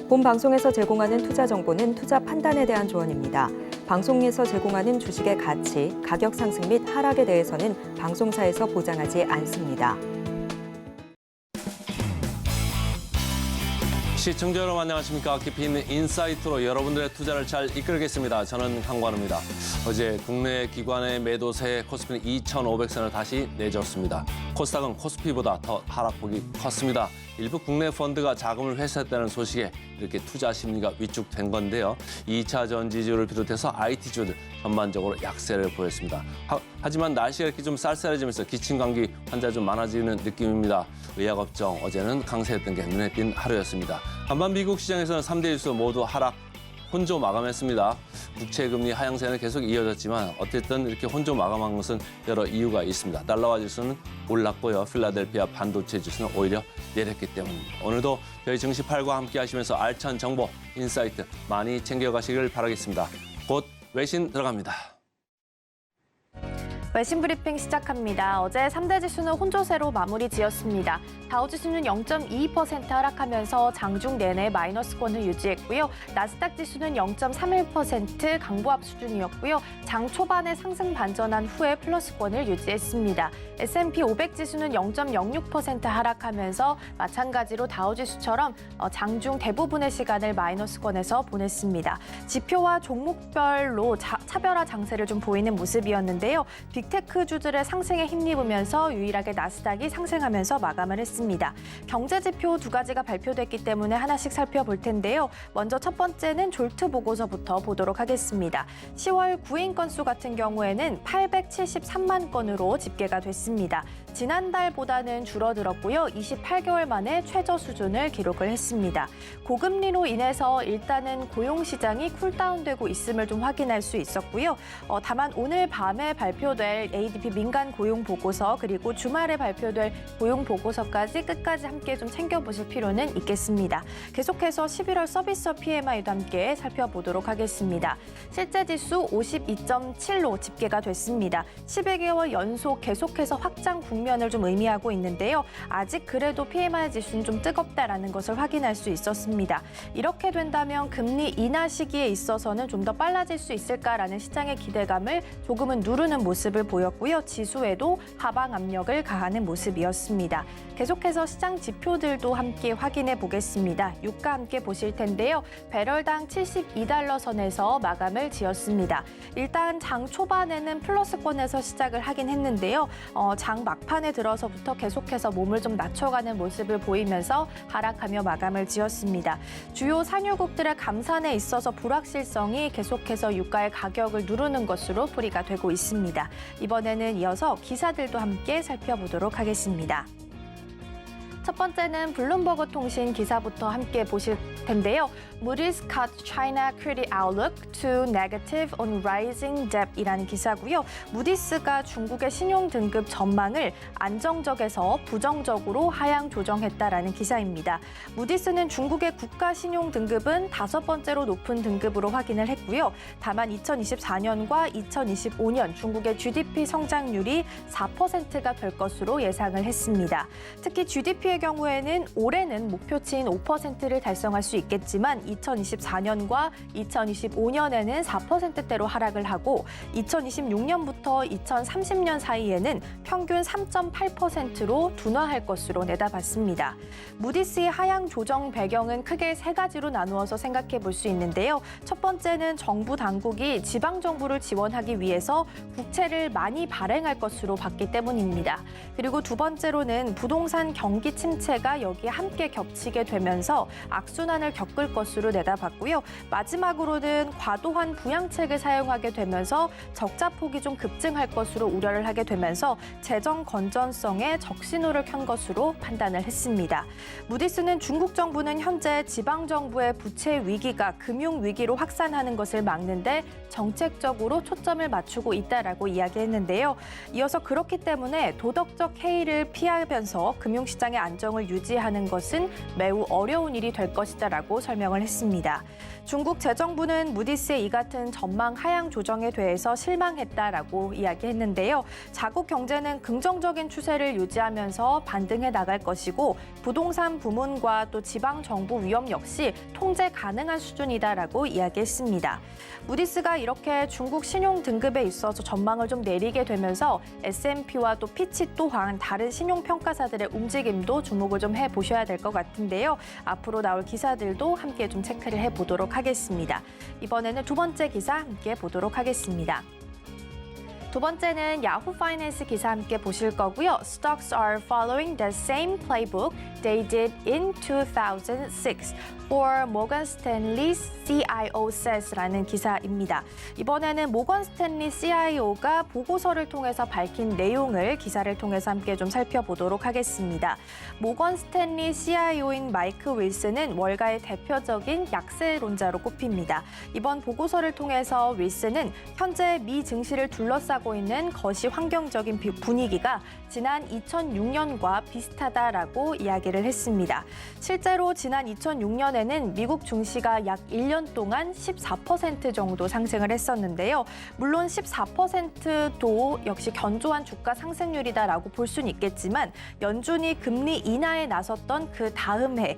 본 방송에서 제공하는 투자 정보는 투자 판단에 대한 조언입니다. 방송에서 제공하는 주식의 가치, 가격 상승 및 하락에 대해서는 방송사에서 보장하지 않습니다. 시청자 여러분 안녕하십니까. 깊이 있는 인사이트로 여러분들의 투자를 잘 이끌겠습니다. 저는 강관우입니다. 어제 국내 기관의 매도세 코스피는 2,500선을 다시 내줬습니다. 코스닥은 코스피보다 더 하락폭이 컸습니다. 일부 국내 펀드가 자금을 회수했다는 소식에 이렇게 투자 심리가 위축된 건데요. 2차 전지주를 비롯해서 IT주들 전반적으로 약세를 보였습니다. 하지만 날씨가 이렇게 좀 쌀쌀해지면서 기침감기 환자 좀 많아지는 느낌입니다. 의약업종 어제는 강세였던 게 눈에 띈 하루였습니다. 반면 미국 시장에서는 3대 지수 모두 하락 혼조 마감했습니다. 국채금리 하향세는 계속 이어졌지만 어쨌든 이렇게 혼조 마감한 것은 여러 이유가 있습니다. 달러화 지수는 올랐고요. 필라델피아 반도체 지수는 오히려 내렸기 때문입니다. 오늘도 저희 증시8과 함께 하시면서 알찬 정보, 인사이트 많이 챙겨가시길 바라겠습니다. 곧 외신 들어갑니다. 외신 브리핑 시작합니다. 어제 3대 지수는 혼조세로 마무리 지었습니다. 다우지수는 0.22% 하락하면서 장중 내내 마이너스권을 유지했고요. 나스닥 지수는 0.31% 강보합 수준이었고요. 장 초반에 상승 반전한 후에 플러스권을 유지했습니다. S&P 500 지수는 0.06% 하락하면서 마찬가지로 다우지수처럼 장중 대부분의 시간을 마이너스권에서 보냈습니다. 지표와 종목별로 차별화 장세를 좀 보이는 모습이었는데요. 빅테크주들의 상승에 힘입으면서 유일하게 나스닥이 상승하면서 마감을 했습니다. 경제지표 두 가지가 발표됐기 때문에 하나씩 살펴볼 텐데요. 먼저 첫 번째는 졸트 보고서부터 보도록 하겠습니다. 10월 구인 건수 같은 경우에는 873만 건으로 집계가 됐습니다. 지난달보다는 줄어들었고요. 28개월 만에 최저 수준을 기록을 했습니다. 고금리로 인해서 일단은 고용시장이 쿨다운되고 있음을 좀 확인할 수 있었고요. 다만 오늘 밤에 발표될 ADP 민간 고용 보고서 그리고 주말에 발표될 고용 보고서까지 끝까지 함께 좀 챙겨보실 필요는 있겠습니다. 계속해서 11월 서비스 PMI도 함께 살펴보도록 하겠습니다. 실제 지수 52.7로 집계가 됐습니다. 11개월 연속 계속해서 확장 국면을 좀 의미하고 있는데요. 아직 그래도 PMI 지수는 좀 뜨겁다라는 것을 확인할 수 있었습니다. 이렇게 된다면 금리 인하 시기에 있어서는 좀 더 빨라질 수 있을까라는 시장의 기대감을 조금은 누르는 모습을 보였고요. 지수에도 하방 압력을 가하는 모습이었습니다. 계속해서 시장 지표들도 함께 확인해 보겠습니다. 유가 함께 보실 텐데요. 배럴당 72달러 선에서 마감을 지었습니다. 일단 장 초반에는 플러스권에서 시작을 하긴 했는데요. 장 막판에 들어서부터 계속해서 몸을 좀 낮춰가는 모습을 보이면서 하락하며 마감을 지었습니다. 주요 산유국들의 감산에 있어서 불확실성이 계속해서 유가의 가격을 누르는 것으로 풀이가 되고 있습니다. 이번에는 이어서 기사들도 함께 살펴보도록 하겠습니다. 첫 번째는 블룸버그 통신 기사부터 함께 보실 텐데요. Moody's cut China credit outlook to negative on rising debt이라는 기사고요. 무디스가 중국의 신용 등급 전망을 안정적에서 부정적으로 하향 조정했다라는 기사입니다. 무디스는 중국의 국가 신용 등급은 5번째로 높은 등급으로 확인을 했고요. 다만 2024년과 2025년 중국의 GDP 성장률이 4%가 될 것으로 예상을 했습니다. 특히 GDP의 경우에는 올해는 목표치인 5%를 달성할 수 있겠지만 2024년과 2025년에는 4%대로 하락을 하고 2026년부터 2030년 사이에는 평균 3.8%로 둔화할 것으로 내다봤습니다. 무디스의 하향 조정 배경은 크게 세 가지로 나누어서 생각해 볼 수 있는데요. 첫 번째는 정부 당국이 지방 정부를 지원하기 위해서 국채를 많이 발행할 것으로 봤기 때문입니다. 그리고 두 번째로는 부동산 경기 침체가 여기에 함께 겹치게 되면서 악순환을 겪을 것으로 내다봤고요. 마지막으로는 과도한 부양책을 사용하게 되면서 적자 폭이 좀 급증할 것으로 우려를 하게 되면서 재정 건전성에 적신호를 켠 것으로 판단을 했습니다. 무디스는 중국 정부는 현재 지방 정부의 부채 위기가 금융 위기로 확산하는 것을 막는 데 정책적으로 초점을 맞추고 있다라고 이야기했는데요. 이어서 그렇기 때문에 도덕적 해이를 피하면서 금융시장의 안정을 유지하는 것은 매우 어려운 일이 될 것이다라고 설명을 했습니다. 중국 재정부는 무디스의 이 같은 전망 하향 조정에 대해서 실망했다라고 이야기했는데요. 자국 경제는 긍정적인 추세를 유지하면서 반등해 나갈 것이고 부동산 부문과 또 지방 정부 위험 역시 통제 가능한 수준이다라고 이야기했습니다. 무디스가 이렇게 중국 신용 등급에 있어서 전망을 좀 내리게 되면서 S&P와 또 피치 또한 다른 신용 평가사들의 움직임도 주목을 좀 해보셔야 될 것 같은데요. 앞으로 나올 기사들도 함께 좀 체크를 해보도록 하겠습니다. 이번에는 두 번째 기사 함께 보도록 하겠습니다. 두 번째는 야후 파이낸스 기사 함께 보실 거고요. Stocks are following the same playbook they did in 2006 for Morgan Stanley's CIO says라는 기사입니다. 이번에는 모건 스탠리 CIO가 보고서를 통해서 밝힌 내용을 기사를 통해서 함께 좀 살펴보도록 하겠습니다. 모건 스탠리 CIO인 마이크 윌슨은 월가의 대표적인 약세론자로 꼽힙니다. 이번 보고서를 통해서 윌슨은 현재 미 증시를 둘러싸고 있는 거시 환경적인 분위기가 지난 2006년과 비슷하다라고 이야기를 했습니다. 실제로 지난 2006년에는 미국 증시가 약 1년 동안 14% 정도 상승을 했었는데요. 물론 14%도 역시 견조한 주가 상승률이다라고 볼 수는 있겠지만 연준이 금리 인하에 나섰던 그 다음 해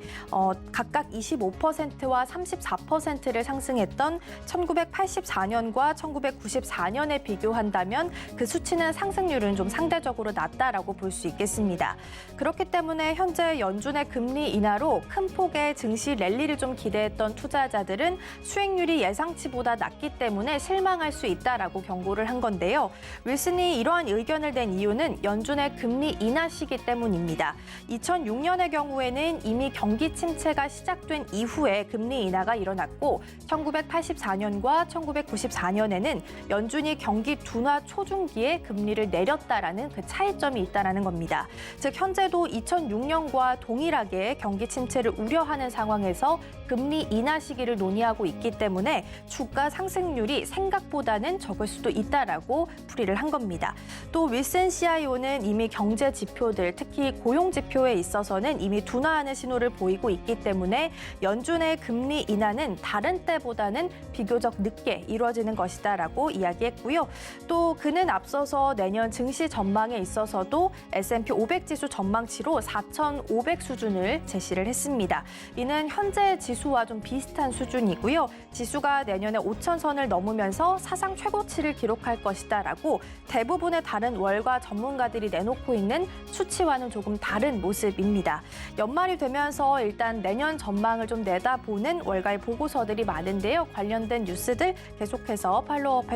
각각 25%와 34%를 상승했던 1984년과 1994년에 비교한다면 그 수치는 상승률은 좀 상대적으로 낮다라고 볼 수 있겠습니다. 그렇기 때문에 현재 연준의 금리 인하로 큰 폭의 증시 랠리를 좀 기대했던 투자자들은 수익률이 예상치보다 낮기 때문에 실망할 수 있다라고 경고를 한 건데요. 윌슨이 이러한 의견을 낸 이유는 연준의 금리 인하 시기 때문입니다. 2006년의 경우에는 이미 경기 침체가 시작된 이후에 금리 인하가 일어났고 1984년과 1994년에는 연준이 경기 둔화 초중기에 금리를 내렸다라는 그 차이점이 있다라는 겁니다. 즉 현재도 2006년과 동일하게 경기 침체를 우려하는 상황에서 금리 인하 시기를 논의하고 있기 때문에 주가 상승률이 생각보다는 적을 수도 있다라고 풀이를 한 겁니다. 또 윌슨 CIO는 이미 경제 지표들, 특히 고용 지표에 있어서는 이미 둔화하는 신호를 보이고 있기 때문에 연준의 금리 인하는 다른 때보다는 비교적 늦게 이루어지는 것이다라고 이야기했고요. 또 그는 앞서서 내년 증시 전망에 있어서도 S&P 500 지수 전망치로 4,500 수준을 제시를 했습니다. 이는 현재 지수와 좀 비슷한 수준이고요. 지수가 내년에 5,000선을 넘으면서 사상 최고치를 기록할 것이다라고 대부분의 다른 월가 전문가들이 내놓고 있는 수치와는 조금 다른 모습입니다. 연말이 되면서 일단 내년 전망을 좀 내다보는 월가의 보고서들이 많은데요. 관련된 뉴스들 계속해서 팔로우업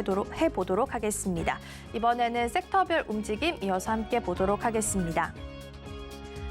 해보도록 하겠습니다. 이번에는 섹터별 움직임 이어서 함께 보도록 하겠습니다.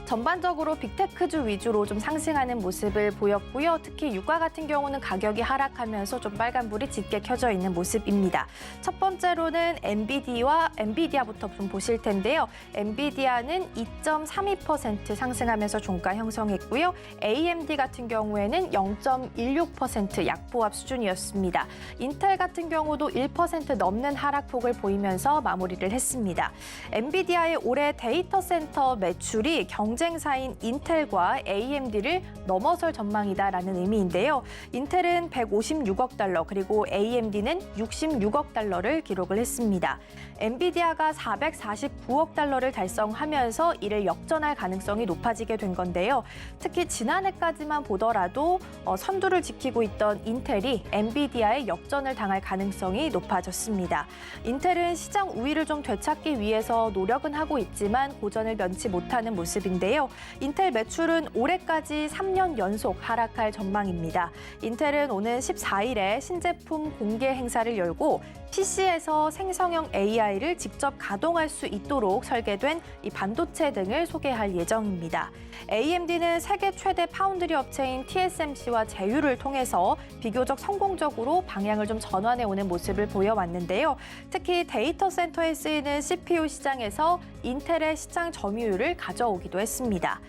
전반적으로 빅테크주 위주로 좀 상승하는 모습을 보였고요. 특히 유가 같은 경우는 가격이 하락하면서 좀 빨간불이 짙게 켜져 있는 모습입니다. 첫 번째로는 엔비디아부터 좀 보실 텐데요. 엔비디아는 2.32% 상승하면서 종가 형성했고요. AMD 같은 경우에는 0.16% 약보합 수준이었습니다. 인텔 같은 경우도 1% 넘는 하락폭을 보이면서 마무리를 했습니다. 엔비디아의 올해 데이터 센터 매출이 경쟁사인 인텔과 AMD를 넘어설 전망이다라는 의미인데요. 인텔은 156억 달러 그리고 AMD는 66억 달러를 기록을 했습니다. 엔비디아가 449억 달러를 달성하면서 이를 역전할 가능성이 높아지게 된 건데요. 특히 지난해까지만 보더라도 선두를 지키고 있던 인텔이 엔비디아의 역전을 당할 가능성이 높아졌습니다. 인텔은 시장 우위를 좀 되찾기 위해서 노력은 하고 있지만 고전을 면치 못하는 모습인데요. 인텔 매출은 올해까지 3년 연속 하락할 전망입니다. 인텔은 오는 14일에 신제품 공개 행사를 열고 PC에서 생성형 AI를 직접 가동할 수 있도록 설계된 이 반도체 등을 소개할 예정입니다. AMD는 세계 최대 파운드리 업체인 TSMC와 제휴를 통해서 비교적 성공적으로 방향을 좀 전환해오는 모습을 보여왔는데요. 특히 데이터 센터에 쓰이는 CPU 시장에서 인텔의 시장 점유율을 가져오기도 했습니다.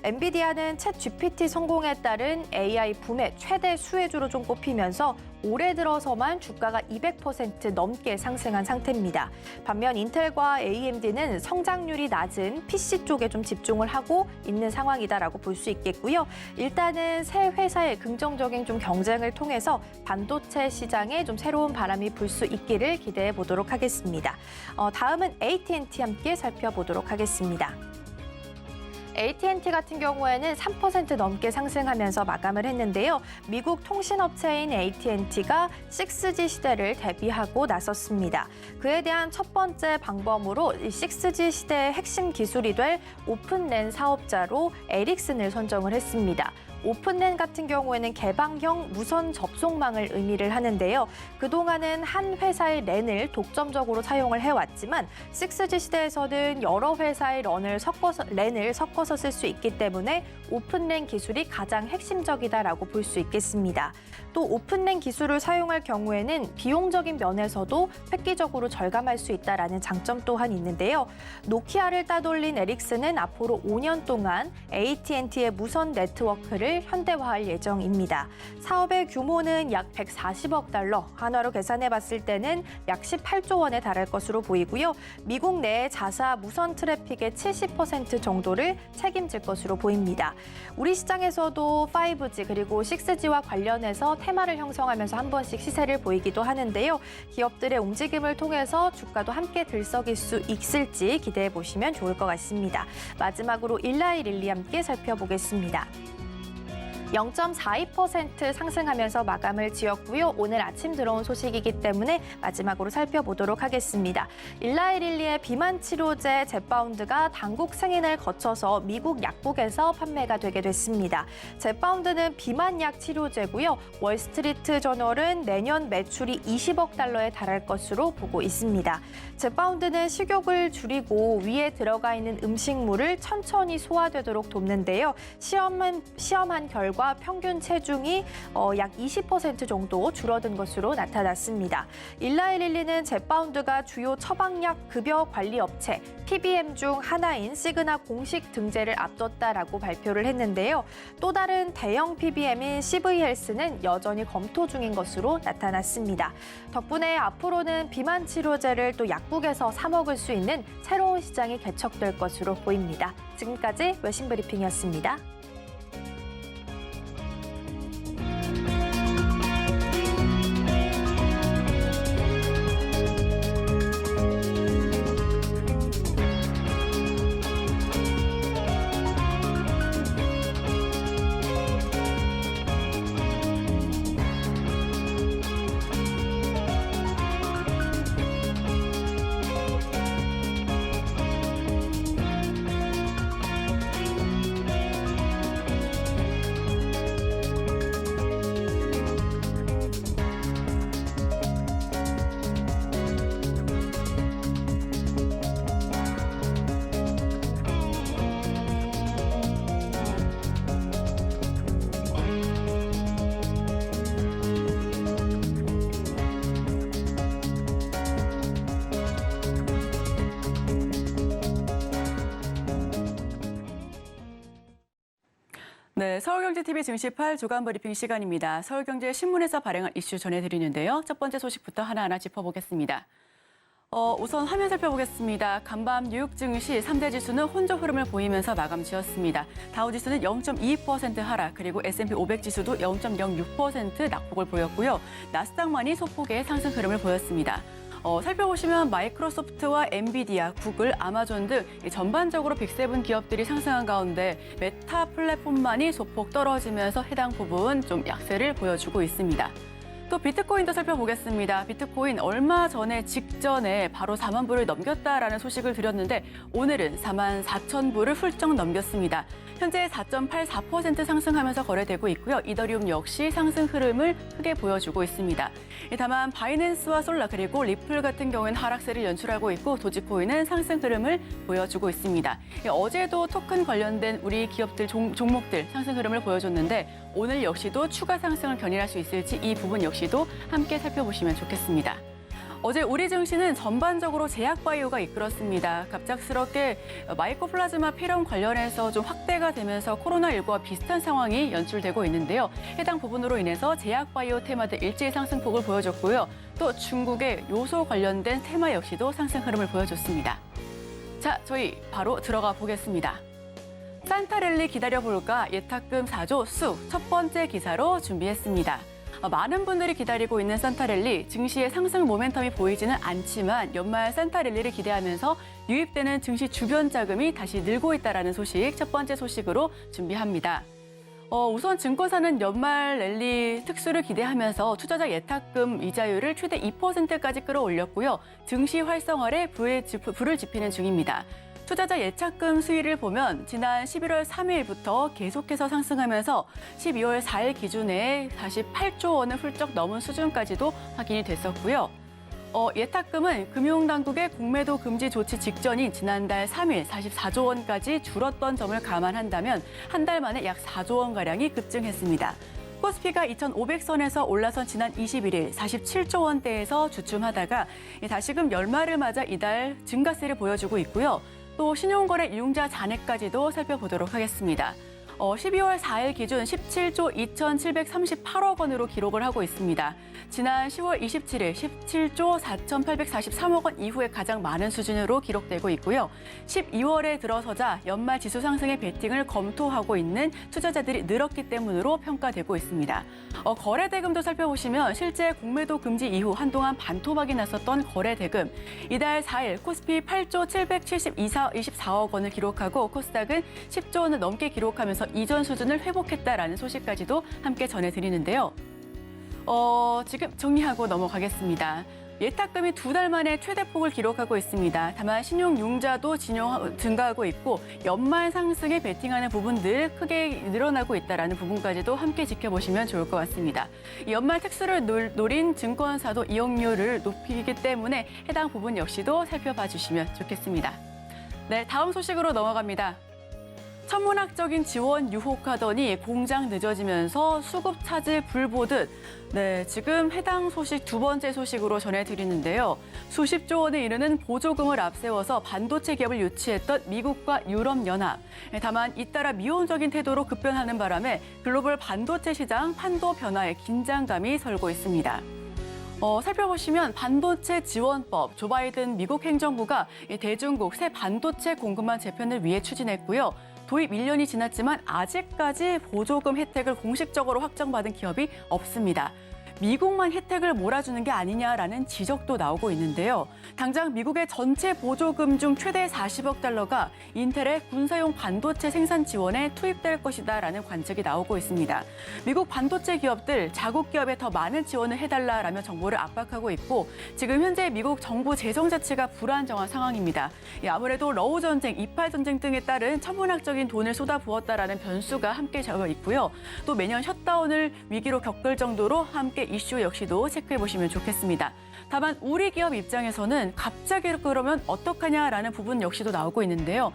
엔비디아는 챗 GPT 성공에 따른 AI 붐의 최대 수혜주로 좀 꼽히면서 올해 들어서만 주가가 200% 넘게 상승한 상태입니다. 반면 인텔과 AMD는 성장률이 낮은 PC 쪽에 좀 집중을 하고 있는 상황이다라고 볼 수 있겠고요. 일단은 새 회사의 긍정적인 좀 경쟁을 통해서 반도체 시장에 좀 새로운 바람이 불 수 있기를 기대해 보도록 하겠습니다. 다음은 AT&T 함께 살펴보도록 하겠습니다. AT&T 같은 경우에는 3% 넘게 상승하면서 마감을 했는데요. 미국 통신업체인 AT&T가 6G 시대를 대비하고 나섰습니다. 그에 대한 첫 번째 방법으로 6G 시대의 핵심 기술이 될 오픈랜 사업자로 에릭슨을 선정을 했습니다. 오픈랜 같은 경우에는 개방형 무선 접속망을 의미를 하는데요. 그동안은 한 회사의 랜을 독점적으로 사용을 해왔지만 6G 시대에서는 여러 회사의 랜을 섞어서 쓸 수 있기 때문에 오픈랜 기술이 가장 핵심적이다라고 볼 수 있겠습니다. 또 오픈랜 기술을 사용할 경우에는 비용적인 면에서도 획기적으로 절감할 수 있다라는 장점 또한 있는데요. 노키아를 따돌린 에릭슨은 앞으로 5년 동안 AT&T의 무선 네트워크를 현대화할 예정입니다. 사업의 규모는 약 140억 달러, 한화로 계산해 봤을 때는 약 18조 원에 달할 것으로 보이고요. 미국 내 자사 무선 트래픽의 70% 정도를 책임질 것으로 보입니다. 우리 시장에서도 5G 그리고 6G와 관련해서 테마를 형성하면서 한 번씩 시세를 보이기도 하는데요. 기업들의 움직임을 통해서 주가도 함께 들썩일 수 있을지 기대해 보시면 좋을 것 같습니다. 마지막으로 일라이릴리 함께 살펴보겠습니다. 0.42% 상승하면서 마감을 지었고요. 오늘 아침 들어온 소식이기 때문에 마지막으로 살펴보도록 하겠습니다. 일라이릴리의 비만 치료제 제파운드가 당국 승인을 거쳐서 미국 약국에서 판매가 되게 됐습니다. 제파운드는 비만약 치료제고요. 월스트리트 저널은 내년 매출이 20억 달러에 달할 것으로 보고 있습니다. 제파운드는 식욕을 줄이고 위에 들어가 있는 음식물을 천천히 소화되도록 돕는데요. 시험한 결과 평균 체중이 약 20% 정도 줄어든 것으로 나타났습니다. 일라이릴리는 제파운드가 주요 처방약 급여 관리 업체 PBM 중 하나인 시그나 공식 등재를 앞뒀다라고 발표를 했는데요. 또 다른 대형 PBM인 CV헬스는 여전히 검토 중인 것으로 나타났습니다. 덕분에 앞으로는 비만 치료제를 또 약국에서 사 먹을 수 있는 새로운 시장이 개척될 것으로 보입니다. 지금까지 외신 브리핑이었습니다. 네, 서울경제TV 증시8 주간 브리핑 시간입니다. 서울경제신문에서 발행한 이슈 전해드리는데요. 첫 번째 소식부터 하나하나 짚어보겠습니다. 우선 화면 살펴보겠습니다. 간밤 뉴욕 증시 3대 지수는 혼조 흐름을 보이면서 마감 지었습니다. 다우지수는 0.22% 하락, 그리고 S&P 500 지수도 0.06% 낙폭을 보였고요. 나스닥만이 소폭의 상승 흐름을 보였습니다. 살펴보시면 마이크로소프트와 엔비디아, 구글, 아마존 등 전반적으로 빅7 기업들이 상승한 가운데 메타 플랫폼만이 소폭 떨어지면서 해당 부분 좀 약세를 보여주고 있습니다. 또 비트코인도 살펴보겠습니다. 비트코인 얼마 전에 직전에 바로 4만 불을 넘겼다라는 소식을 드렸는데 오늘은 4만 4천 불을 훌쩍 넘겼습니다. 현재 4.84% 상승하면서 거래되고 있고요. 이더리움 역시 상승 흐름을 크게 보여주고 있습니다. 다만 바이낸스와 솔라 그리고 리플 같은 경우에는 하락세를 연출하고 있고 도지코인은 상승 흐름을 보여주고 있습니다. 어제도 토큰 관련된 우리 기업들 종목들 상승 흐름을 보여줬는데 오늘 역시도 추가 상승을 견인할 수 있을지 이 부분 역시도 함께 살펴보시면 좋겠습니다. 어제 우리 증시는 전반적으로 제약바이오가 이끌었습니다. 갑작스럽게 마이코플라즈마 폐렴 관련해서 좀 확대가 되면서 코로나19와 비슷한 상황이 연출되고 있는데요. 해당 부분으로 인해서 제약바이오 테마들 일제히 상승폭을 보여줬고요. 또 중국의 요소 관련된 테마 역시도 상승 흐름을 보여줬습니다. 자, 저희 바로 들어가 보겠습니다. 산타랠리 기다려볼까 예탁금 4조 쑥 첫 번째 기사로 준비했습니다. 많은 분들이 기다리고 있는 산타랠리, 증시의 상승 모멘텀이 보이지는 않지만 연말 산타랠리를 기대하면서 유입되는 증시 주변 자금이 다시 늘고 있다는 소식, 첫 번째 소식으로 준비합니다. 우선 증권사는 연말 랠리 특수를 기대하면서 투자자 예탁금 이자율을 최대 2%까지 끌어올렸고요. 증시 활성화에 불을 지피는 중입니다. 투자자 예탁금 수위를 보면 지난 11월 3일부터 계속해서 상승하면서 12월 4일 기준에 다시 8조 원을 훌쩍 넘은 수준까지도 확인이 됐었고요. 예탁금은 금융당국의 공매도 금지 조치 직전인 지난달 3일 44조 원까지 줄었던 점을 감안한다면 한 달 만에 약 4조 원가량이 급증했습니다. 코스피가 2,500선에서 올라선 지난 21일 47조 원대에서 주춤하다가 다시금 연말을 맞아 이달 증가세를 보여주고 있고요. 또 신용거래 이용자 잔액까지도 살펴보도록 하겠습니다. 12월 4일 기준 17조 2,738억 원으로 기록을 하고 있습니다. 지난 10월 27일 17조 4,843억 원 이후에 가장 많은 수준으로 기록되고 있고요. 12월에 들어서자 연말 지수 상승의 베팅을 검토하고 있는 투자자들이 늘었기 때문으로 평가되고 있습니다. 거래 대금도 살펴보시면 실제 공매도 금지 이후 한동안 반토막이 났었던 거래 대금. 이달 4일 코스피 8조 772.24억 원을 기록하고 코스닥은 10조 원을 넘게 기록하면서 이전 수준을 회복했다라는 소식까지도 함께 전해드리는데요. 지금 정리하고 넘어가겠습니다. 예탁금이 2달 만에 최대폭을 기록하고 있습니다. 다만 신용융자도 증가하고 있고 연말 상승에 베팅하는 부분들 크게 늘어나고 있다는 부분까지도 함께 지켜보시면 좋을 것 같습니다. 연말 특수를 노린 증권사도 이용률을 높이기 때문에 해당 부분 역시도 살펴봐 주시면 좋겠습니다. 네, 다음 소식으로 넘어갑니다. 천문학적인 지원 유혹하더니 공장 늦어지면서 수급 차질 불보듯 지금 해당 소식 두 번째 소식으로 전해드리는데요. 수십조 원에 이르는 보조금을 앞세워서 반도체 기업을 유치했던 미국과 유럽연합. 다만 잇따라 미온적인 태도로 급변하는 바람에 글로벌 반도체 시장 판도 변화에 긴장감이 설고 있습니다. 살펴보시면 반도체 지원법, 조 바이든 미국 행정부가 대중국 새 반도체 공급망 재편을 위해 추진했고요. 도입 1년이 지났지만 아직까지 보조금 혜택을 공식적으로 확정받은 기업이 없습니다. 미국만 혜택을 몰아주는 게 아니냐라는 지적도 나오고 있는데요. 당장 미국의 전체 보조금 중 최대 40억 달러가 인텔의 군사용 반도체 생산 지원에 투입될 것이다라는 관측이 나오고 있습니다. 미국 반도체 기업들 자국 기업에 더 많은 지원을 해달라라며 정부를 압박하고 있고 지금 현재 미국 정부 재정 자체가 불안정한 상황입니다. 아무래도 러우 전쟁, 이팔 전쟁 등에 따른 천문학적인 돈을 쏟아부었다라는 변수가 함께 적어 있고요. 또 매년 셧다운을 위기로 겪을 정도로 함께 이슈 역시도 체크해보시면 좋겠습니다. 다만 우리 기업 입장에서는 갑자기 그러면 어떡하냐라는 부분 역시도 나오고 있는데요.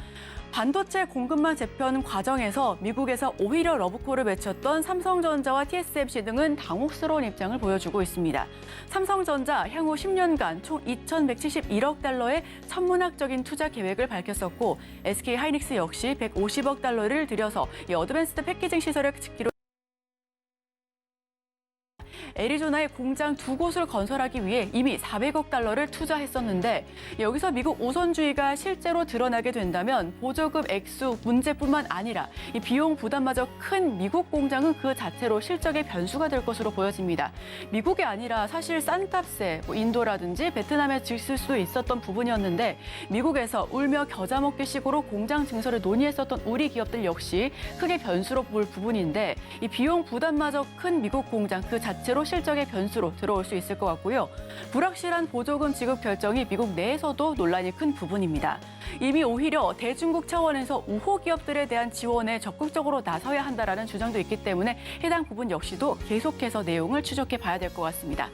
반도체 공급망 재편 과정에서 미국에서 오히려 러브콜을 외쳤던 삼성전자와 TSMC 등은 당혹스러운 입장을 보여주고 있습니다. 삼성전자 향후 10년간 총 2,171억 달러의 천문학적인 투자 계획을 밝혔었고 SK하이닉스 역시 150억 달러를 들여서 이 어드밴스드 패키징 시설을 짓기로 애리조나에 공장 2곳을 건설하기 위해 이미 400억 달러를 투자했었는데 여기서 미국 우선주의가 실제로 드러나게 된다면 보조금 액수 문제뿐만 아니라 이 비용 부담마저 큰 미국 공장은 그 자체로 실적의 변수가 될 것으로 보여집니다. 미국이 아니라 사실 싼 값에 인도라든지 베트남에 짓을 수 있었던 부분이었는데 미국에서 울며 겨자 먹기 식으로 공장 증설을 논의했었던 우리 기업들 역시 크게 변수로 볼 부분인데 이 비용 부담마저 큰 미국 공장 그 자체로 실적의 변수로 들어올 수 있을 것 같고요. 불확실한 보조금 지급 결정이 미국 내에서도 논란이 큰 부분입니다. 이미 오히려 대중국 차원에서 우호 기업들에 대한 지원에 적극적으로 나서야 한다라는 주장도 있기 때문에 해당 부분 역시도 계속해서 내용을 추적해 봐야 될 것 같습니다.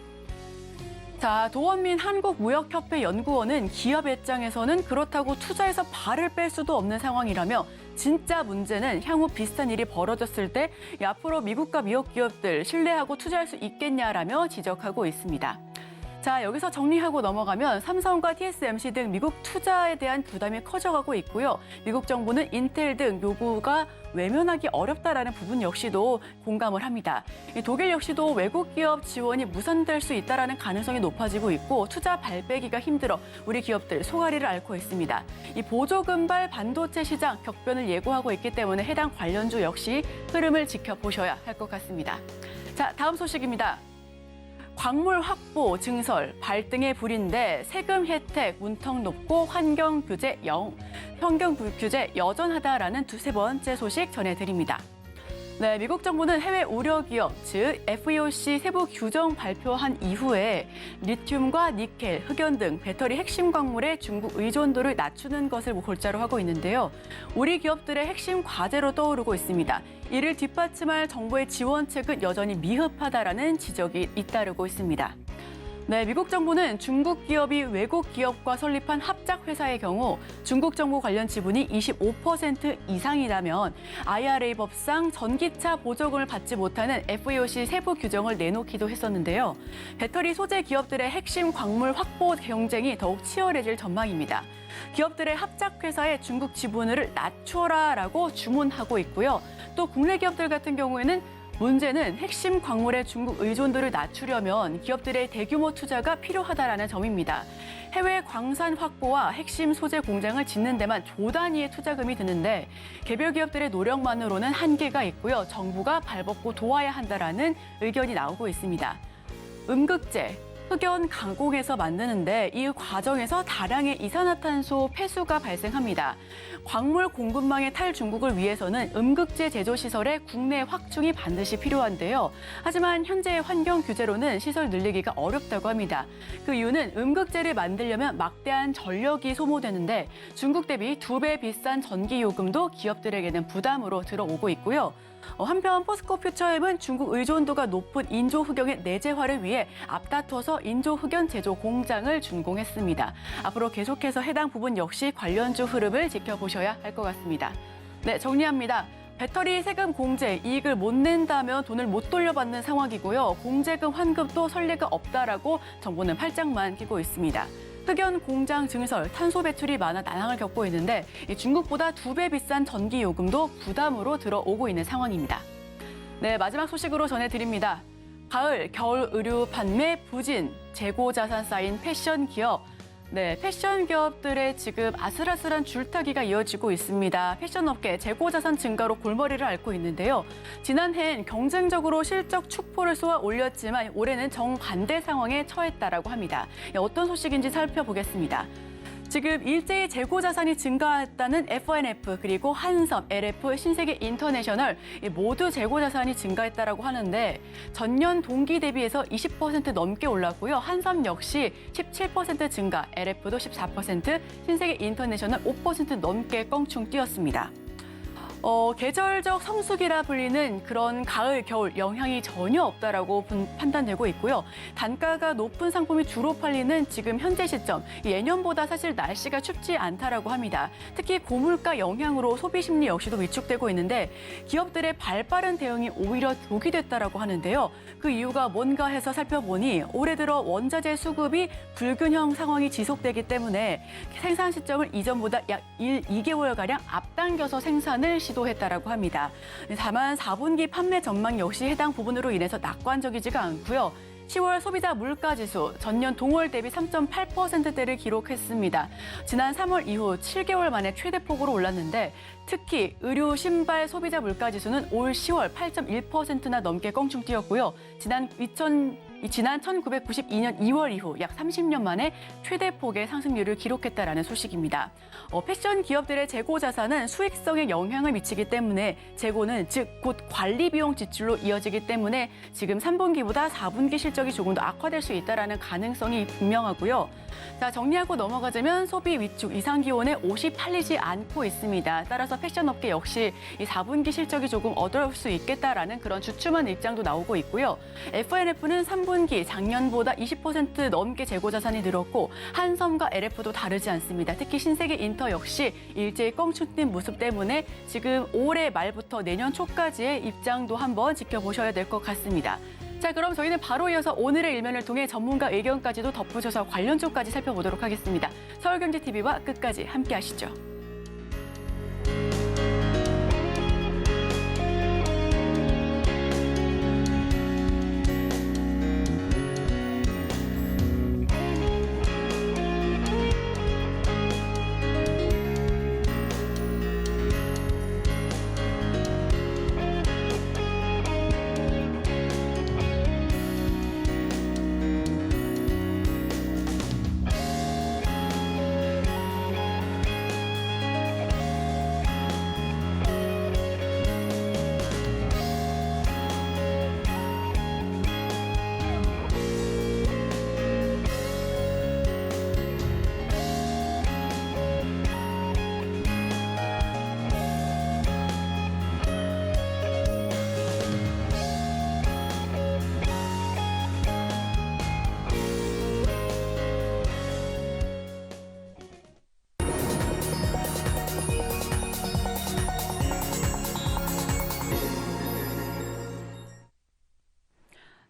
자, 도원민 한국무역협회 연구원은 기업 입장에서는 그렇다고 투자에서 발을 뺄 수도 없는 상황이라며 진짜 문제는 향후 비슷한 일이 벌어졌을 때 앞으로 미국과 미국 기업들 신뢰하고 투자할 수 있겠냐라며 지적하고 있습니다. 자, 여기서 정리하고 넘어가면 삼성과 TSMC 등 미국 투자에 대한 부담이 커져가고 있고요. 미국 정부는 인텔 등 요구가 외면하기 어렵다라는 부분 역시도 공감을 합니다. 독일 역시도 외국 기업 지원이 무산될 수 있다라는 가능성이 높아지고 있고 투자 발빼기가 힘들어 우리 기업들 속앓이를 앓고 있습니다. 이 보조금발 반도체 시장 격변을 예고하고 있기 때문에 해당 관련주 역시 흐름을 지켜보셔야 할 것 같습니다. 자, 다음 소식입니다. 광물 확보, 증설, 발등의 불인데 세금 혜택 문턱 높고 환경 규제 여전하다라는 세 번째 소식 전해드립니다. 네, 미국 정부는 해외 우려 기업, 즉 FEOC 세부 규정 발표한 이후에 리튬과 니켈, 흑연 등 배터리 핵심 광물의 중국 의존도를 낮추는 것을 골자로 하고 있는데요. 우리 기업들의 핵심 과제로 떠오르고 있습니다. 이를 뒷받침할 정부의 지원책은 여전히 미흡하다라는 지적이 잇따르고 있습니다. 네, 미국 정부는 중국 기업이 외국 기업과 설립한 합작 회사의 경우 중국 정부 관련 지분이 25% 이상이라면 IRA 법상 전기차 보조금을 받지 못하는 FEOC 세부 규정을 내놓기도 했었는데요. 배터리 소재 기업들의 핵심 광물 확보 경쟁이 더욱 치열해질 전망입니다. 기업들의 합작 회사의 중국 지분을 낮춰라라고 주문하고 있고요. 또 국내 기업들 같은 경우에는 문제는 핵심 광물의 중국 의존도를 낮추려면 기업들의 대규모 투자가 필요하다라는 점입니다. 해외 광산 확보와 핵심 소재 공장을 짓는 데만 조 단위의 투자금이 드는데 개별 기업들의 노력만으로는 한계가 있고요. 정부가 발벗고 도와야 한다라는 의견이 나오고 있습니다. 음극재, 흑연 가공해서 만드는데 이 과정에서 다량의 이산화탄소 폐수가 발생합니다. 광물 공급망의 탈중국을 위해서는 음극재 제조 시설의 국내 확충이 반드시 필요한데요. 하지만 현재의 환경 규제로는 시설 늘리기가 어렵다고 합니다. 그 이유는 음극재를 만들려면 막대한 전력이 소모되는데 중국 대비 2배 비싼 전기 요금도 기업들에게는 부담으로 들어오고 있고요. 한편 포스코 퓨처엠은 중국 의존도가 높은 인조 흑연의 내재화를 위해 앞다퉈서 인조 흑연 제조 공장을 준공했습니다. 앞으로 계속해서 해당 부분 역시 관련주 흐름을 지켜보셔야 할 것 같습니다. 네, 정리합니다. 배터리 세금 공제, 이익을 못 낸다면 돈을 못 돌려받는 상황이고요. 공제금 환급도 선례가 없다라고 정부는 팔짱만 끼고 있습니다. 흑연 공장 증설, 탄소 배출이 많아 난항을 겪고 있는데 중국보다 2배 비싼 전기 요금도 부담으로 들어오고 있는 상황입니다. 네, 마지막 소식으로 전해드립니다. 가을, 겨울 의류 판매 부진, 재고 자산 쌓인 패션 기업. 네, 패션 기업들의 지금 아슬아슬한 줄타기가 이어지고 있습니다. 패션업계 재고 자산 증가로 골머리를 앓고 있는데요. 지난해엔 경쟁적으로 실적 축포를 쏘아 올렸지만 올해는 정반대 상황에 처했다라고 합니다. 어떤 소식인지 살펴보겠습니다. 지금 일제히 재고 자산이 증가했다는 F&F 그리고 한섬, LF, 신세계 인터내셔널 모두 재고 자산이 증가했다라고 하는데 전년 동기 대비해서 20% 넘게 올랐고요. 한섬 역시 17% 증가, LF도 14%, 신세계 인터내셔널 5% 넘게 껑충 뛰었습니다. 계절적 성수기라 불리는 그런 가을, 겨울 영향이 전혀 없다라고 판단되고 있고요. 단가가 높은 상품이 주로 팔리는 지금 현재 시점, 예년보다 사실 날씨가 춥지 않다라고 합니다. 특히 고물가 영향으로 소비 심리 역시도 위축되고 있는데 기업들의 발빠른 대응이 오히려 독이 됐다라고 하는데요. 그 이유가 뭔가 해서 살펴보니 올해 들어 원자재 수급이 불균형 상황이 지속되기 때문에 생산 시점을 이전보다 약 2개월가량 앞당겨서 생산을 시도했다라고 합니다. 다만 4분기 판매 전망 역시 해당 부분으로 인해서 낙관적이지가 않고요. 10월 소비자 물가지수 전년 동월 대비 3.8%대를 기록했습니다. 지난 3월 이후 7개월 만에 최대폭으로 올랐는데 특히 의류, 신발 소비자 물가지수는 올 10월 8.1%나 넘게 껑충 뛰었고요. 지난 1992년 2월 이후 약 30년 만에 최대폭의 상승률을 기록했다라는 소식입니다. 패션 기업들의 재고 자산은 수익성에 영향을 미치기 때문에 재고는 즉 곧 관리 비용 지출로 이어지기 때문에 지금 3분기보다 4분기 실적이 조금 더 악화될 수 있다라는 가능성이 분명하고요. 자, 정리하고 넘어가자면 소비 위축 이상 기온에 옷이 팔리지 않고 있습니다. 따라서 패션업계 역시 이 4분기 실적이 조금 어려울 수 있겠다라는 그런 주춤한 입장도 나오고 있고요. F&F는 3분기 작년보다 20% 넘게 재고 자산이 늘었고 한섬과 LF도 다르지 않습니다. 특히 신세계 인터 역시 일제히 껑충 뛴 모습 때문에 지금 올해 말부터 내년 초까지의 입장도 한번 지켜보셔야 될 것 같습니다. 자, 그럼 저희는 바로 이어서 오늘의 일면을 통해 전문가 의견까지도 덧붙여서 관련 쪽까지 살펴보도록 하겠습니다. 서울경제TV와 끝까지 함께 하시죠.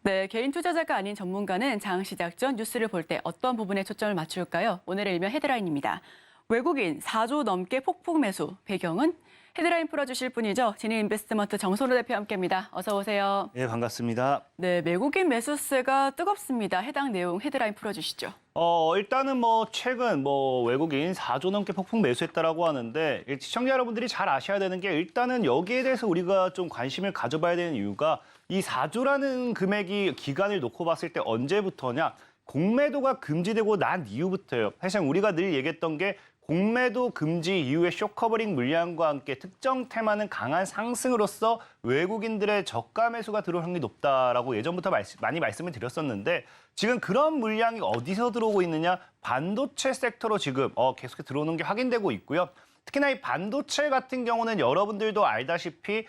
네, 개인 투자자가 아닌 전문가는 장 시작 전 뉴스를 볼 때 어떤 부분에 초점을 맞출까요? 오늘의 일면 헤드라인입니다. 외국인 4조 넘게 폭풍 매수, 배경은? 헤드라인 풀어주실 분이죠. 진인인베스트먼트 정선우 대표 함께합니다. 어서 오세요. 네, 반갑습니다. 네, 외국인 매수세가 뜨겁습니다. 해당 내용 헤드라인 풀어주시죠. 일단은 최근 외국인 4조 넘게 폭풍 매수했다라고 하는데 시청자 여러분들이 잘 아셔야 되는 게 일단은 여기에 대해서 우리가 좀 관심을 가져봐야 되는 이유가 이 4조라는 금액이 기간을 놓고 봤을 때 언제부터냐? 공매도가 금지되고 난 이후부터예요. 사실 우리가 늘 얘기했던 게 공매도 금지 이후의 쇼커버링 물량과 함께 특정 테마는 강한 상승으로서 외국인들의 저가 매수가 들어올 확률이 높다라고 예전부터 많이 말씀을 드렸었는데 지금 그런 물량이 어디서 들어오고 있느냐? 반도체 섹터로 지금 계속 들어오는 게 확인되고 있고요. 특히나 이 반도체 같은 경우는 여러분들도 알다시피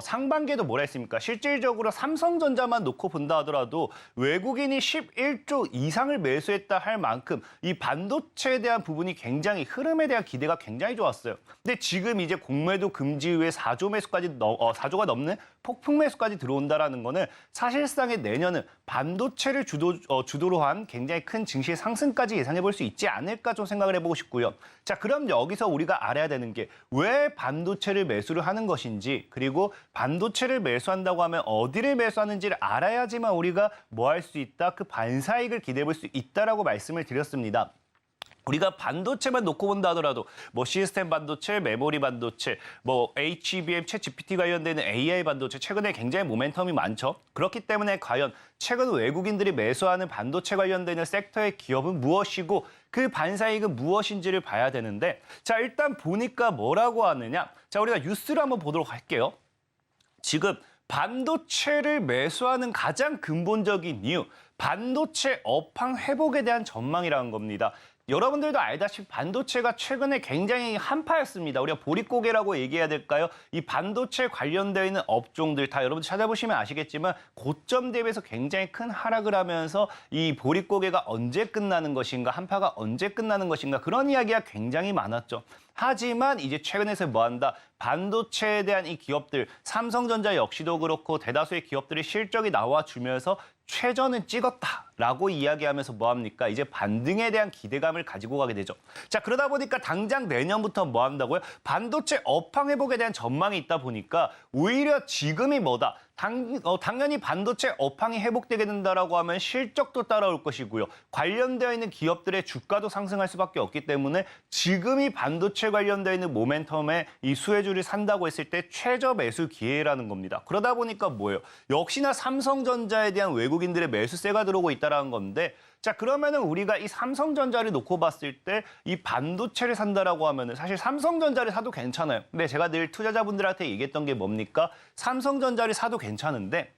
상반기에도 뭐라 했습니까? 실질적으로 삼성전자만 놓고 본다 하더라도 외국인이 11조 이상을 매수했다 할 만큼 이 반도체에 대한 부분이 굉장히 흐름에 대한 기대가 굉장히 좋았어요. 근데 지금 이제 공매도 금지 이후에 4조 매수까지 4조가 넘는 폭풍 매수까지 들어온다라는 거는 사실상의 내년은 반도체를 주도로 한 굉장히 큰 증시 상승까지 예상해 볼 수 있지 않을까 좀 생각을 해보고 싶고요. 자, 그럼 여기서 우리가 알아야 되는 게 왜 반도체를 매수를 하는 것인지 그리고 반도체를 매수한다고 하면 어디를 매수하는지를 알아야지만 우리가 뭐 할 수 있다? 그 반사이익을 기대해 볼 수 있다라고 말씀을 드렸습니다. 우리가 반도체만 놓고 본다 하더라도 시스템 반도체, 메모리 반도체, HBM, 챗GPT 관련되는 AI 반도체 최근에 굉장히 모멘텀이 많죠. 그렇기 때문에 과연 최근 외국인들이 매수하는 반도체 관련되는 섹터의 기업은 무엇이고 그 반사이익은 무엇인지를 봐야 되는데 자, 일단 보니까 뭐라고 하느냐. 자, 우리가 뉴스를 한번 보도록 할게요. 지금 반도체를 매수하는 가장 근본적인 이유, 반도체 업황 회복에 대한 전망이라는 겁니다. 여러분들도 알다시피 반도체가 최근에 굉장히 한파였습니다. 우리가 보릿고개라고 얘기해야 될까요? 이 반도체 관련되어 있는 업종들 다 여러분 찾아보시면 아시겠지만 고점 대비해서 굉장히 큰 하락을 하면서 이 보릿고개가 언제 끝나는 것인가, 한파가 언제 끝나는 것인가 그런 이야기가 굉장히 많았죠. 하지만 이제 최근에서 뭐한다? 반도체에 대한 이 기업들, 삼성전자 역시도 그렇고 대다수의 기업들이 실적이 나와주면서 최저는 찍었다라고 이야기하면서 뭐합니까? 이제 반등에 대한 기대감을 가지고 가게 되죠. 자, 그러다 보니까 당장 내년부터 뭐 한다고요? 반도체 업황 회복에 대한 전망이 있다 보니까 오히려 지금이 뭐다? 당연히 반도체 업황이 회복되게 된다라고 하면 실적도 따라올 것이고요. 관련되어 있는 기업들의 주가도 상승할 수밖에 없기 때문에 지금이 반도체 관련되어 있는 모멘텀에 이 수혜주를 산다고 했을 때 최저 매수 기회라는 겁니다. 그러다 보니까 뭐예요? 역시나 삼성전자에 대한 외국인들의 매수세가 들어오고 있다는 건데 자, 그러면은 우리가 이 삼성전자를 놓고 봤을 때 이 반도체를 산다라고 하면은 사실 삼성전자를 사도 괜찮아요. 근데 제가 늘 투자자분들한테 얘기했던 게 뭡니까? 삼성전자를 사도 괜찮은데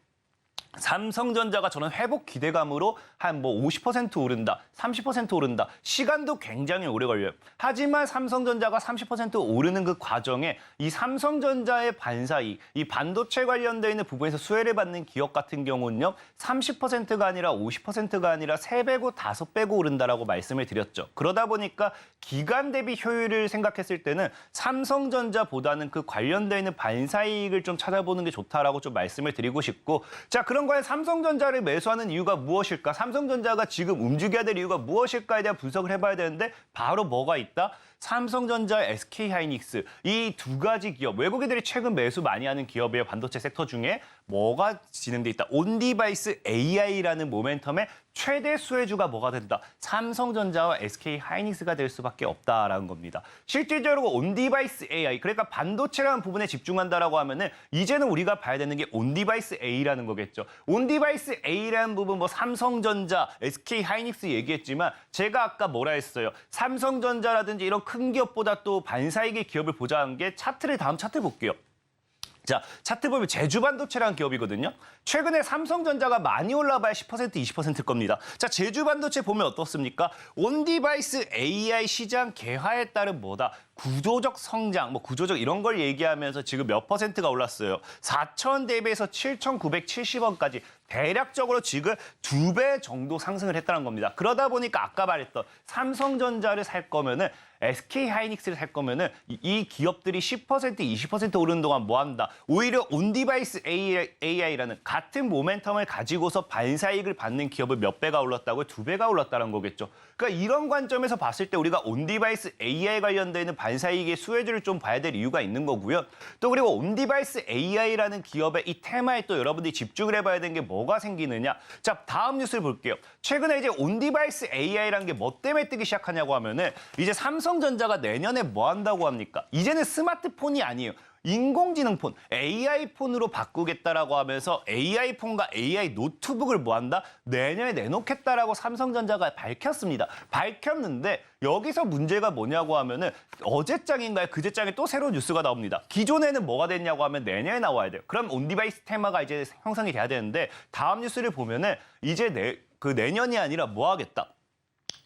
삼성전자가 저는 회복 기대감으로 한 50% 오른다, 30% 오른다. 시간도 굉장히 오래 걸려요. 하지만 삼성전자가 30% 오르는 그 과정에 이 삼성전자의 반사이익, 이 반도체 관련되어 있는 부분에서 수혜를 받는 기업 같은 경우는요. 30%가 아니라 50%가 아니라 3배고 5배고 오른다라고 말씀을 드렸죠. 그러다 보니까 기간 대비 효율을 생각했을 때는 삼성전자보다는 그 관련되어 있는 반사이익을 좀 찾아보는 게 좋다라고 좀 말씀을 드리고 싶고 자, 그럼 그럼 과연 삼성전자를 매수하는 이유가 무엇일까? 삼성전자가 지금 움직여야 될 이유가 무엇일까에 대한 분석을 해봐야 되는데 바로 뭐가 있다? 삼성전자, SK하이닉스 이 두 가지 기업, 외국인들이 최근 매수 많이 하는 기업이에요. 반도체 섹터 중에 뭐가 진행돼 있다? 온디바이스 AI라는 모멘텀의 최대 수혜주가 뭐가 된다? 삼성전자와 SK하이닉스가 될 수밖에 없다라는 겁니다. 실질적으로 온디바이스 AI, 그러니까 반도체라는 부분에 집중한다라고 하면은 이제는 우리가 봐야 되는 게 온디바이스 A라는 거겠죠. 온디바이스 A라는 부분 뭐 삼성전자, SK하이닉스 얘기했지만 제가 아까 뭐라 했어요? 삼성전자라든지 이런 큰 기업보다 또 반사이익의 기업을 보자는 게 차트를 다음 차트 볼게요. 자, 차트 보면 제주반도체라는 기업이거든요. 최근에 삼성전자가 많이 올라봐야 10%, 20%일 겁니다. 자, 제주반도체 보면 어떻습니까? 온디바이스 AI 시장 개화에 따른 뭐다? 구조적 성장, 뭐 구조적 이런 걸 얘기하면서 지금 몇 %가 올랐어요. 4,000 대비해서 7,970원까지 대략적으로 지금 2배 정도 상승을 했다는 겁니다. 그러다 보니까 아까 말했던 삼성전자를 살 거면은 SK하이닉스를 살 거면은 이 기업들이 10%, 20% 오르는 동안 뭐 한다? 오히려 온디바이스 AI라는 같은 모멘텀을 가지고서 반사이익을 받는 기업을 몇 배가 올랐다고요? 2배가 올랐다는 거겠죠. 그러니까 이런 관점에서 봤을 때 우리가 온디바이스 AI 관련되는 반사이익의 수혜주를 좀 봐야 될 이유가 있는 거고요. 또 그리고 온디바이스 AI라는 기업의 이 테마에 또 여러분들이 집중을 해봐야 되는 게 뭐가 생기느냐. 자, 다음 뉴스를 볼게요. 최근에 이제 온디바이스 AI라는 게 뭐 때문에 뜨기 시작하냐고 하면은 이제 삼성전자가 내년에 뭐 한다고 합니까? 이제는 스마트폰이 아니에요. 인공지능 폰, AI 폰으로 바꾸겠다라고 하면서 AI 폰과 AI 노트북을 뭐 한다? 내년에 내놓겠다라고 삼성전자가 밝혔습니다. 밝혔는데 여기서 문제가 뭐냐고 하면은 어제장인가요? 그제장에 또 새로운 뉴스가 나옵니다. 기존에는 뭐가 됐냐고 하면 내년에 나와야 돼요. 그럼 온디바이스 테마가 이제 형성이 돼야 되는데 다음 뉴스를 보면은 이제 내년이 아니라 뭐 하겠다?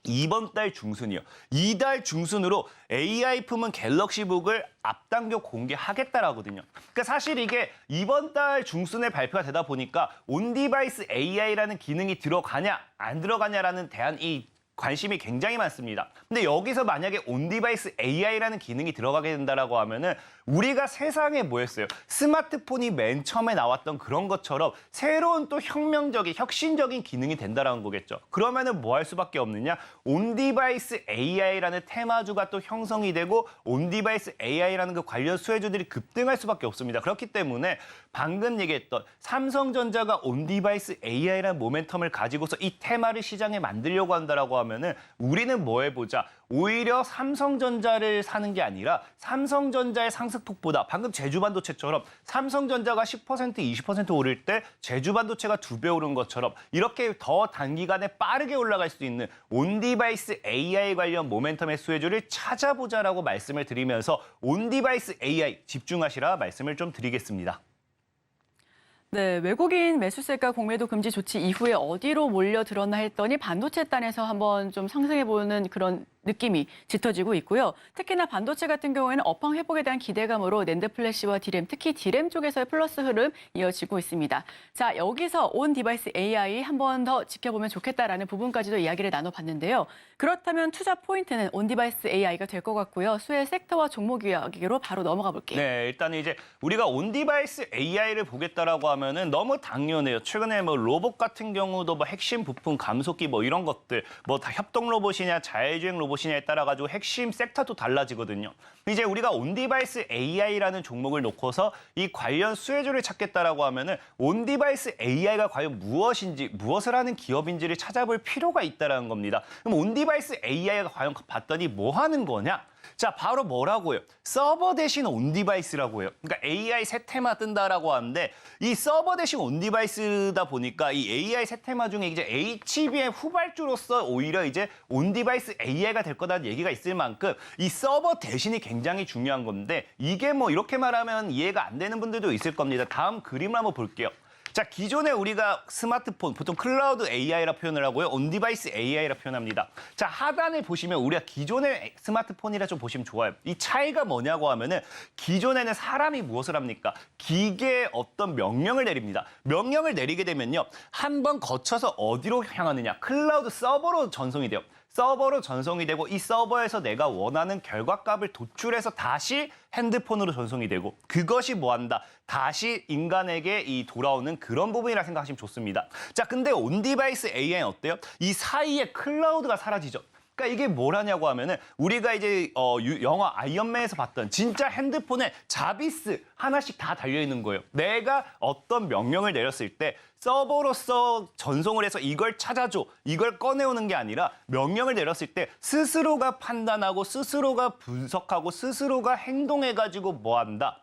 이번 달 중순이요. 이달 중순으로 AI 품은 갤럭시북을 앞당겨 공개하겠다라거든요. 그러니까 사실 이게 이번 달 중순에 발표가 되다 보니까 온디바이스 AI라는 기능이 들어가냐 안 들어가냐라는 대한 이 관심이 굉장히 많습니다. 근데 여기서 만약에 온디바이스 AI라는 기능이 들어가게 된다라고 하면은 우리가 세상에 뭐 했어요? 스마트폰이 맨 처음에 나왔던 그런 것처럼 새로운 또 혁명적인, 혁신적인 기능이 된다라는 거겠죠. 그러면은 뭐 할 수밖에 없느냐? 온디바이스 AI라는 테마주가 또 형성이 되고 온디바이스 AI라는 그 관련 수혜주들이 급등할 수밖에 없습니다. 그렇기 때문에 방금 얘기했던 삼성전자가 온디바이스 AI라는 모멘텀을 가지고서 이 테마를 시장에 만들려고 한다라고 하면은 우리는 뭐 해보자. 오히려 삼성전자를 사는 게 아니라 삼성전자의 상승폭보다 방금 제주반도체처럼 삼성전자가 10%, 20% 오를 때 제주반도체가 2배 오른 것처럼 이렇게 더 단기간에 빠르게 올라갈 수 있는 온디바이스 AI 관련 모멘텀의 수혜주를 찾아보자라고 말씀을 드리면서 온디바이스 AI 집중하시라 말씀을 좀 드리겠습니다. 네, 외국인 매수세가 공매도 금지 조치 이후에 어디로 몰려들었나 했더니 반도체 단에서 한번 좀 상승해보는 그런 느낌이 짙어지고 있고요. 특히나 반도체 같은 경우에는 업황 회복에 대한 기대감으로 낸드 플래시와 디램, 특히 디램 쪽에서의 플러스 흐름 이어지고 있습니다. 자, 여기서 온 디바이스 AI 한 번 더 지켜보면 좋겠다라는 부분까지도 이야기를 나눠봤는데요. 그렇다면 투자 포인트는 온 디바이스 AI가 될 것 같고요. 수혜 섹터와 종목 이야기로 바로 넘어가 볼게요. 네, 일단 이제 우리가 온 디바이스 AI를 보겠다라고 하면은 너무 당연해요. 최근에 뭐 로봇 같은 경우도 뭐 핵심 부품, 감속기 뭐 이런 것들 뭐 다 협동 로봇이냐 자율주행 로봇이냐에 따라 가지고 핵심 섹터도 달라지거든요. 이제 우리가 온디바이스 AI라는 종목을 놓고서 이 관련 수혜주를 찾겠다라고 하면은 온디바이스 AI가 과연 무엇인지, 무엇을 하는 기업인지를 찾아볼 필요가 있다라는 겁니다. 그럼 온디바이스 AI가 과연 봤더니 뭐 하는 거냐? 자, 바로 뭐라고요? 서버 대신 온디바이스라고 해요. 그러니까 AI 새 테마 뜬다라고 하는데 이 서버 대신 온디바이스다 보니까 이 AI 새 테마 중에 이제 HBM 후발주로서 오히려 이제 온디바이스 AI가 될 거다는 얘기가 있을 만큼 이 서버 대신이 굉장히 중요한 건데 이게 뭐 이렇게 말하면 이해가 안 되는 분들도 있을 겁니다. 다음 그림을 한번 볼게요. 자, 기존에 우리가 스마트폰, 보통 클라우드 AI라 표현을 하고요. 온디바이스 AI라 표현합니다. 자, 하단을 보시면 우리가 기존의 스마트폰이라 좀 보시면 좋아요. 이 차이가 뭐냐고 하면은 기존에는 사람이 무엇을 합니까? 기계에 어떤 명령을 내립니다. 명령을 내리게 되면요. 한 번 거쳐서 어디로 향하느냐? 클라우드 서버로 전송이 돼요. 서버로 전송이 되고 이 서버에서 내가 원하는 결과값을 도출해서 다시 핸드폰으로 전송이 되고 그것이 뭐한다? 다시 인간에게 이 돌아오는 그런 부분이라 생각하시면 좋습니다. 자, 근데 온디바이스 AI는 어때요? 이 사이에 클라우드가 사라지죠. 그러니까 이게 뭐라냐고 하면은 우리가 이제 영화 아이언맨에서 봤던 진짜 핸드폰에 자비스 하나씩 다 달려 있는 거예요. 내가 어떤 명령을 내렸을 때 서버로서 전송을 해서 이걸 찾아줘, 이걸 꺼내오는 게 아니라 명령을 내렸을 때 스스로가 판단하고 스스로가 분석하고 스스로가 행동해가지고 뭐 한다?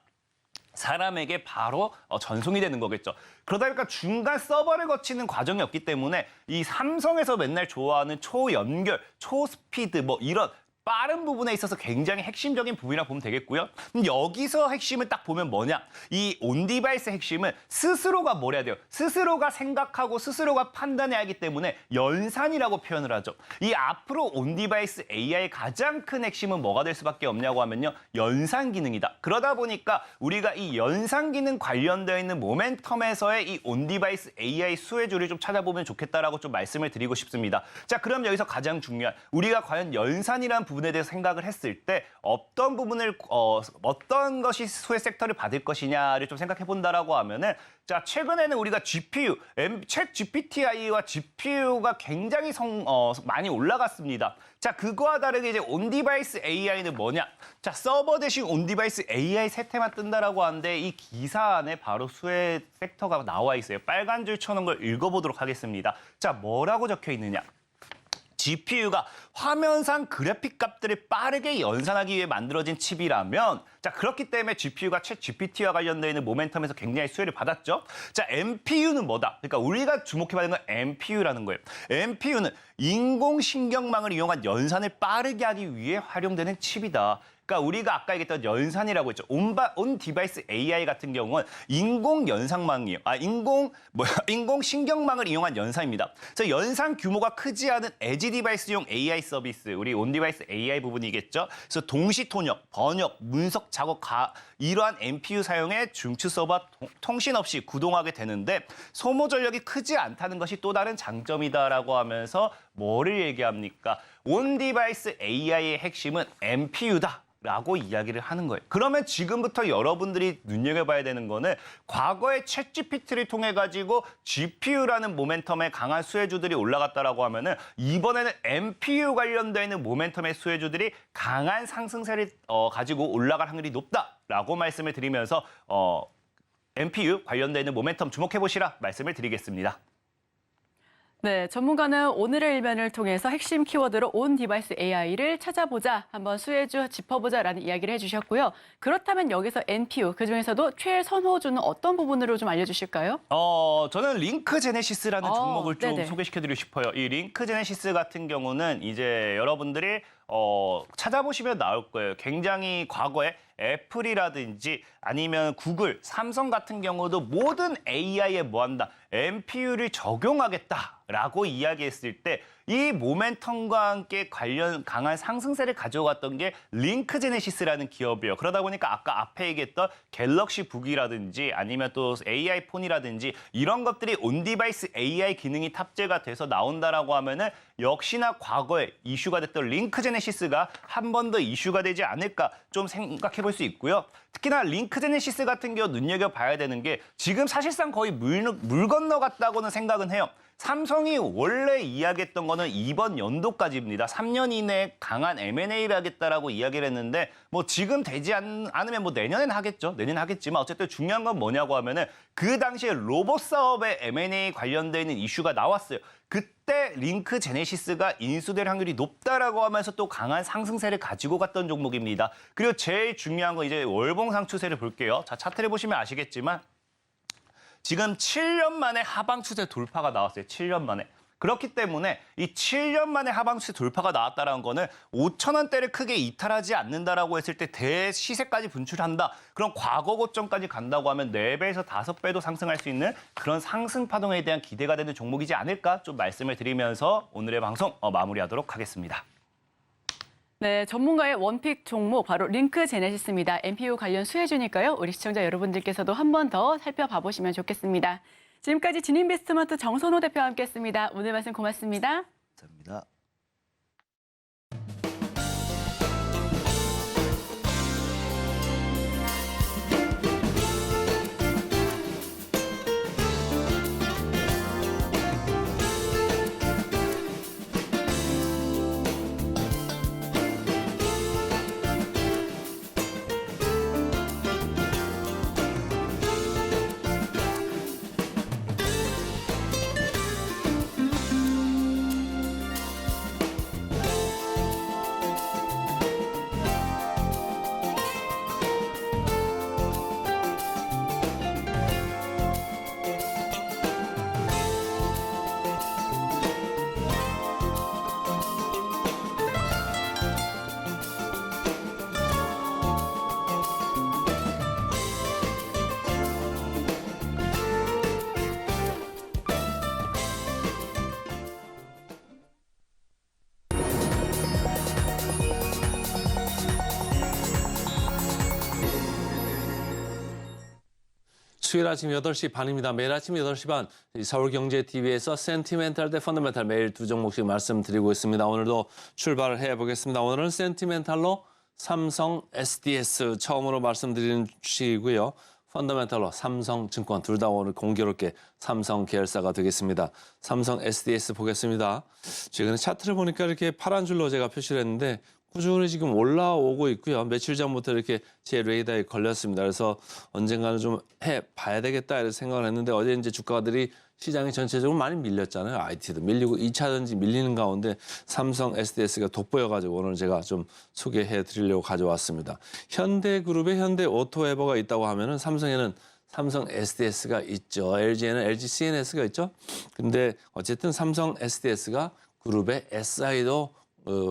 사람에게 바로 전송이 되는 거겠죠. 그러다 보니까 중간 서버를 거치는 과정이 없기 때문에 이 삼성에서 맨날 좋아하는 초연결, 초스피드 뭐 이런 빠른 부분에 있어서 굉장히 핵심적인 부분이라 보면 되겠고요. 여기서 핵심을 딱 보면 뭐냐? 이 온디바이스 핵심은 스스로가 뭘 해야 돼요? 스스로가 생각하고 스스로가 판단해야 하기 때문에 연산이라고 표현을 하죠. 이 앞으로 온디바이스 AI의 가장 큰 핵심은 뭐가 될 수밖에 없냐고 하면요. 연산 기능이다. 그러다 보니까 우리가 이 연산 기능 관련되어 있는 모멘텀에서의 이 온디바이스 AI 수혜주를 좀 찾아보면 좋겠다라고 좀 말씀을 드리고 싶습니다. 자, 그럼 여기서 가장 중요한 우리가 과연 연산이라는 부분에 대해서 생각을 했을 때 어떤 부분을 어떤 것이 수혜 섹터를 받을 것이냐를 좀 생각해 본다라고 하면은 자, 최근에는 우리가 GPU, 챗 GPTI와 GPU가 굉장히 많이 올라갔습니다. 자, 그거와 다르게 이제 온디바이스 AI는 뭐냐? 자, 서버 대신 온디바이스 AI 세태만 뜬다라고 하는데 이 기사 안에 바로 수혜 섹터가 나와 있어요. 빨간 줄 쳐놓은 걸 읽어보도록 하겠습니다. 자, 뭐라고 적혀 있느냐? GPU가 화면상 그래픽 값들을 빠르게 연산하기 위해 만들어진 칩이라면 자, 그렇기 때문에 GPU가 챗 GPT와 관련되어 있는 모멘텀에서 굉장히 수혜를 받았죠. 자, NPU는 뭐다? 그러니까 우리가 주목해봐야 되는 건 NPU라는 거예요. NPU는 인공신경망을 이용한 연산을 빠르게 하기 위해 활용되는 칩이다. 그러니까 우리가 아까 얘기했던 연산이라고 했죠. 온 디바이스 AI 같은 경우는 인공연상망이에요. 인공신경망을 이용한 연산입니다. 그래서 연산 규모가 크지 않은 에지 디바이스용 AI 서비스, 우리 온 디바이스 AI 부분이겠죠. 그래서 동시 통역, 번역, 문석 작업 이러한 NPU 사용에 중추 서버 통신 없이 구동하게 되는데 소모 전력이 크지 않다는 것이 또 다른 장점이다라고 하면서 뭐를 얘기합니까? 온 디바이스 AI의 핵심은 NPU다. 라고 이야기를 하는 거예요. 그러면 지금부터 여러분들이 눈여겨봐야 되는 거는 과거에 챗 GPT를 통해 가지고 GPU라는 모멘텀의 강한 수혜주들이 올라갔다라고 하면은 이번에는 NPU 관련되어 있는 모멘텀의 수혜주들이 강한 상승세를 가지고 올라갈 확률이 높다라고 말씀을 드리면서 NPU 관련되어 있는 모멘텀 주목해 보시라 말씀을 드리겠습니다. 네, 전문가는 오늘의 일면을 통해서 핵심 키워드로 온 디바이스 AI를 찾아보자, 한번 수혜주 짚어보자라는 이야기를 해주셨고요. 그렇다면 여기서 NPU, 그중에서도 최선호주는 어떤 부분으로 좀 알려주실까요? 저는 링크 제네시스라는 종목을 좀 네네. 소개시켜드리고 싶어요. 이 링크 제네시스 같은 경우는 이제 여러분들이 찾아보시면 나올 거예요. 굉장히 과거에 애플이라든지 아니면 구글, 삼성 같은 경우도 모든 AI에 뭐한다? NPU를 적용하겠다라고 이야기했을 때 이 모멘텀과 함께 관련 강한 상승세를 가져갔던 게 링크 제네시스라는 기업이에요. 그러다 보니까 아까 앞에 얘기했던 갤럭시 북이라든지 아니면 또 AI 폰이라든지 이런 것들이 온디바이스 AI 기능이 탑재가 돼서 나온다라고 하면은 역시나 과거에 이슈가 됐던 링크 제네시스가 한 번 더 이슈가 되지 않을까 좀 생각해 볼 수 있고요. 특히나 링크 제네시스 같은 경우 눈여겨봐야 되는 게 지금 사실상 거의 물 건너갔다고는 생각은 해요. 삼성이 원래 이야기했던 거는 이번 연도까지입니다. 3년 이내에 강한 M&A를 하겠다라고 이야기를 했는데 뭐 지금 되지 않으면 뭐 내년엔 하겠죠. 내년 하겠지만 어쨌든 중요한 건 뭐냐고 하면은 그 당시에 로봇 사업에 M&A 관련되어 있는 이슈가 나왔어요. 그때 링크 제네시스가 인수될 확률이 높다라고 하면서 또 강한 상승세를 가지고 갔던 종목입니다. 그리고 제일 중요한 건 이제 월봉상 추세를 볼게요. 자, 차트를 보시면 아시겠지만 지금 7년 만에 하방 추세 돌파가 나왔어요. 7년 만에. 그렇기 때문에 이 7년 만에 하방 추세 돌파가 나왔다는 거는 5,000원대를 크게 이탈하지 않는다라고 했을 때 대시세까지 분출한다. 그럼 과거 고점까지 간다고 하면 4배에서 5배도 상승할 수 있는 그런 상승 파동에 대한 기대가 되는 종목이지 않을까 좀 말씀을 드리면서 오늘의 방송 마무리하도록 하겠습니다. 네, 전문가의 원픽 종목 바로 링크 제네시스입니다. NPU 관련 수혜주니까요. 우리 시청자 여러분들께서도 한 번 더 살펴봐 보시면 좋겠습니다. 지금까지 진인베스트먼트 정선호 대표와 함께했습니다. 오늘 말씀 고맙습니다. 감사합니다. 수요일 아침 8시 반입니다. 매일 아침 8시 반 서울경제TV에서 센티멘탈 대 펀더멘탈 매일 두 종목씩 말씀드리고 있습니다. 오늘도 출발을 해보겠습니다. 오늘은 센티멘탈로 삼성 SDS 처음으로 말씀드리는 주식이고요. 펀더멘탈로 삼성증권 둘 다 오늘 공교롭게 삼성 계열사가 되겠습니다. 삼성 SDS 보겠습니다. 최근에 차트를 보니까 이렇게 파란 줄로 제가 표시를 했는데 꾸준히 지금 올라오고 있고요. 며칠 전부터 이렇게 제 레이더에 걸렸습니다. 그래서 언젠가는 좀 해봐야 되겠다 이런 생각을 했는데 어제 이제 주가들이 시장이 전체적으로 많이 밀렸잖아요. IT도 밀리고 2차전지 밀리는 가운데 삼성 SDS가 돋보여가지고 오늘 제가 좀 소개해 드리려고 가져왔습니다. 현대그룹에 현대오토에버가 있다고 하면은 삼성에는 삼성 SDS가 있죠. LG에는 LG CNS가 있죠. 근데 어쨌든 삼성 SDS가 그룹의 SI도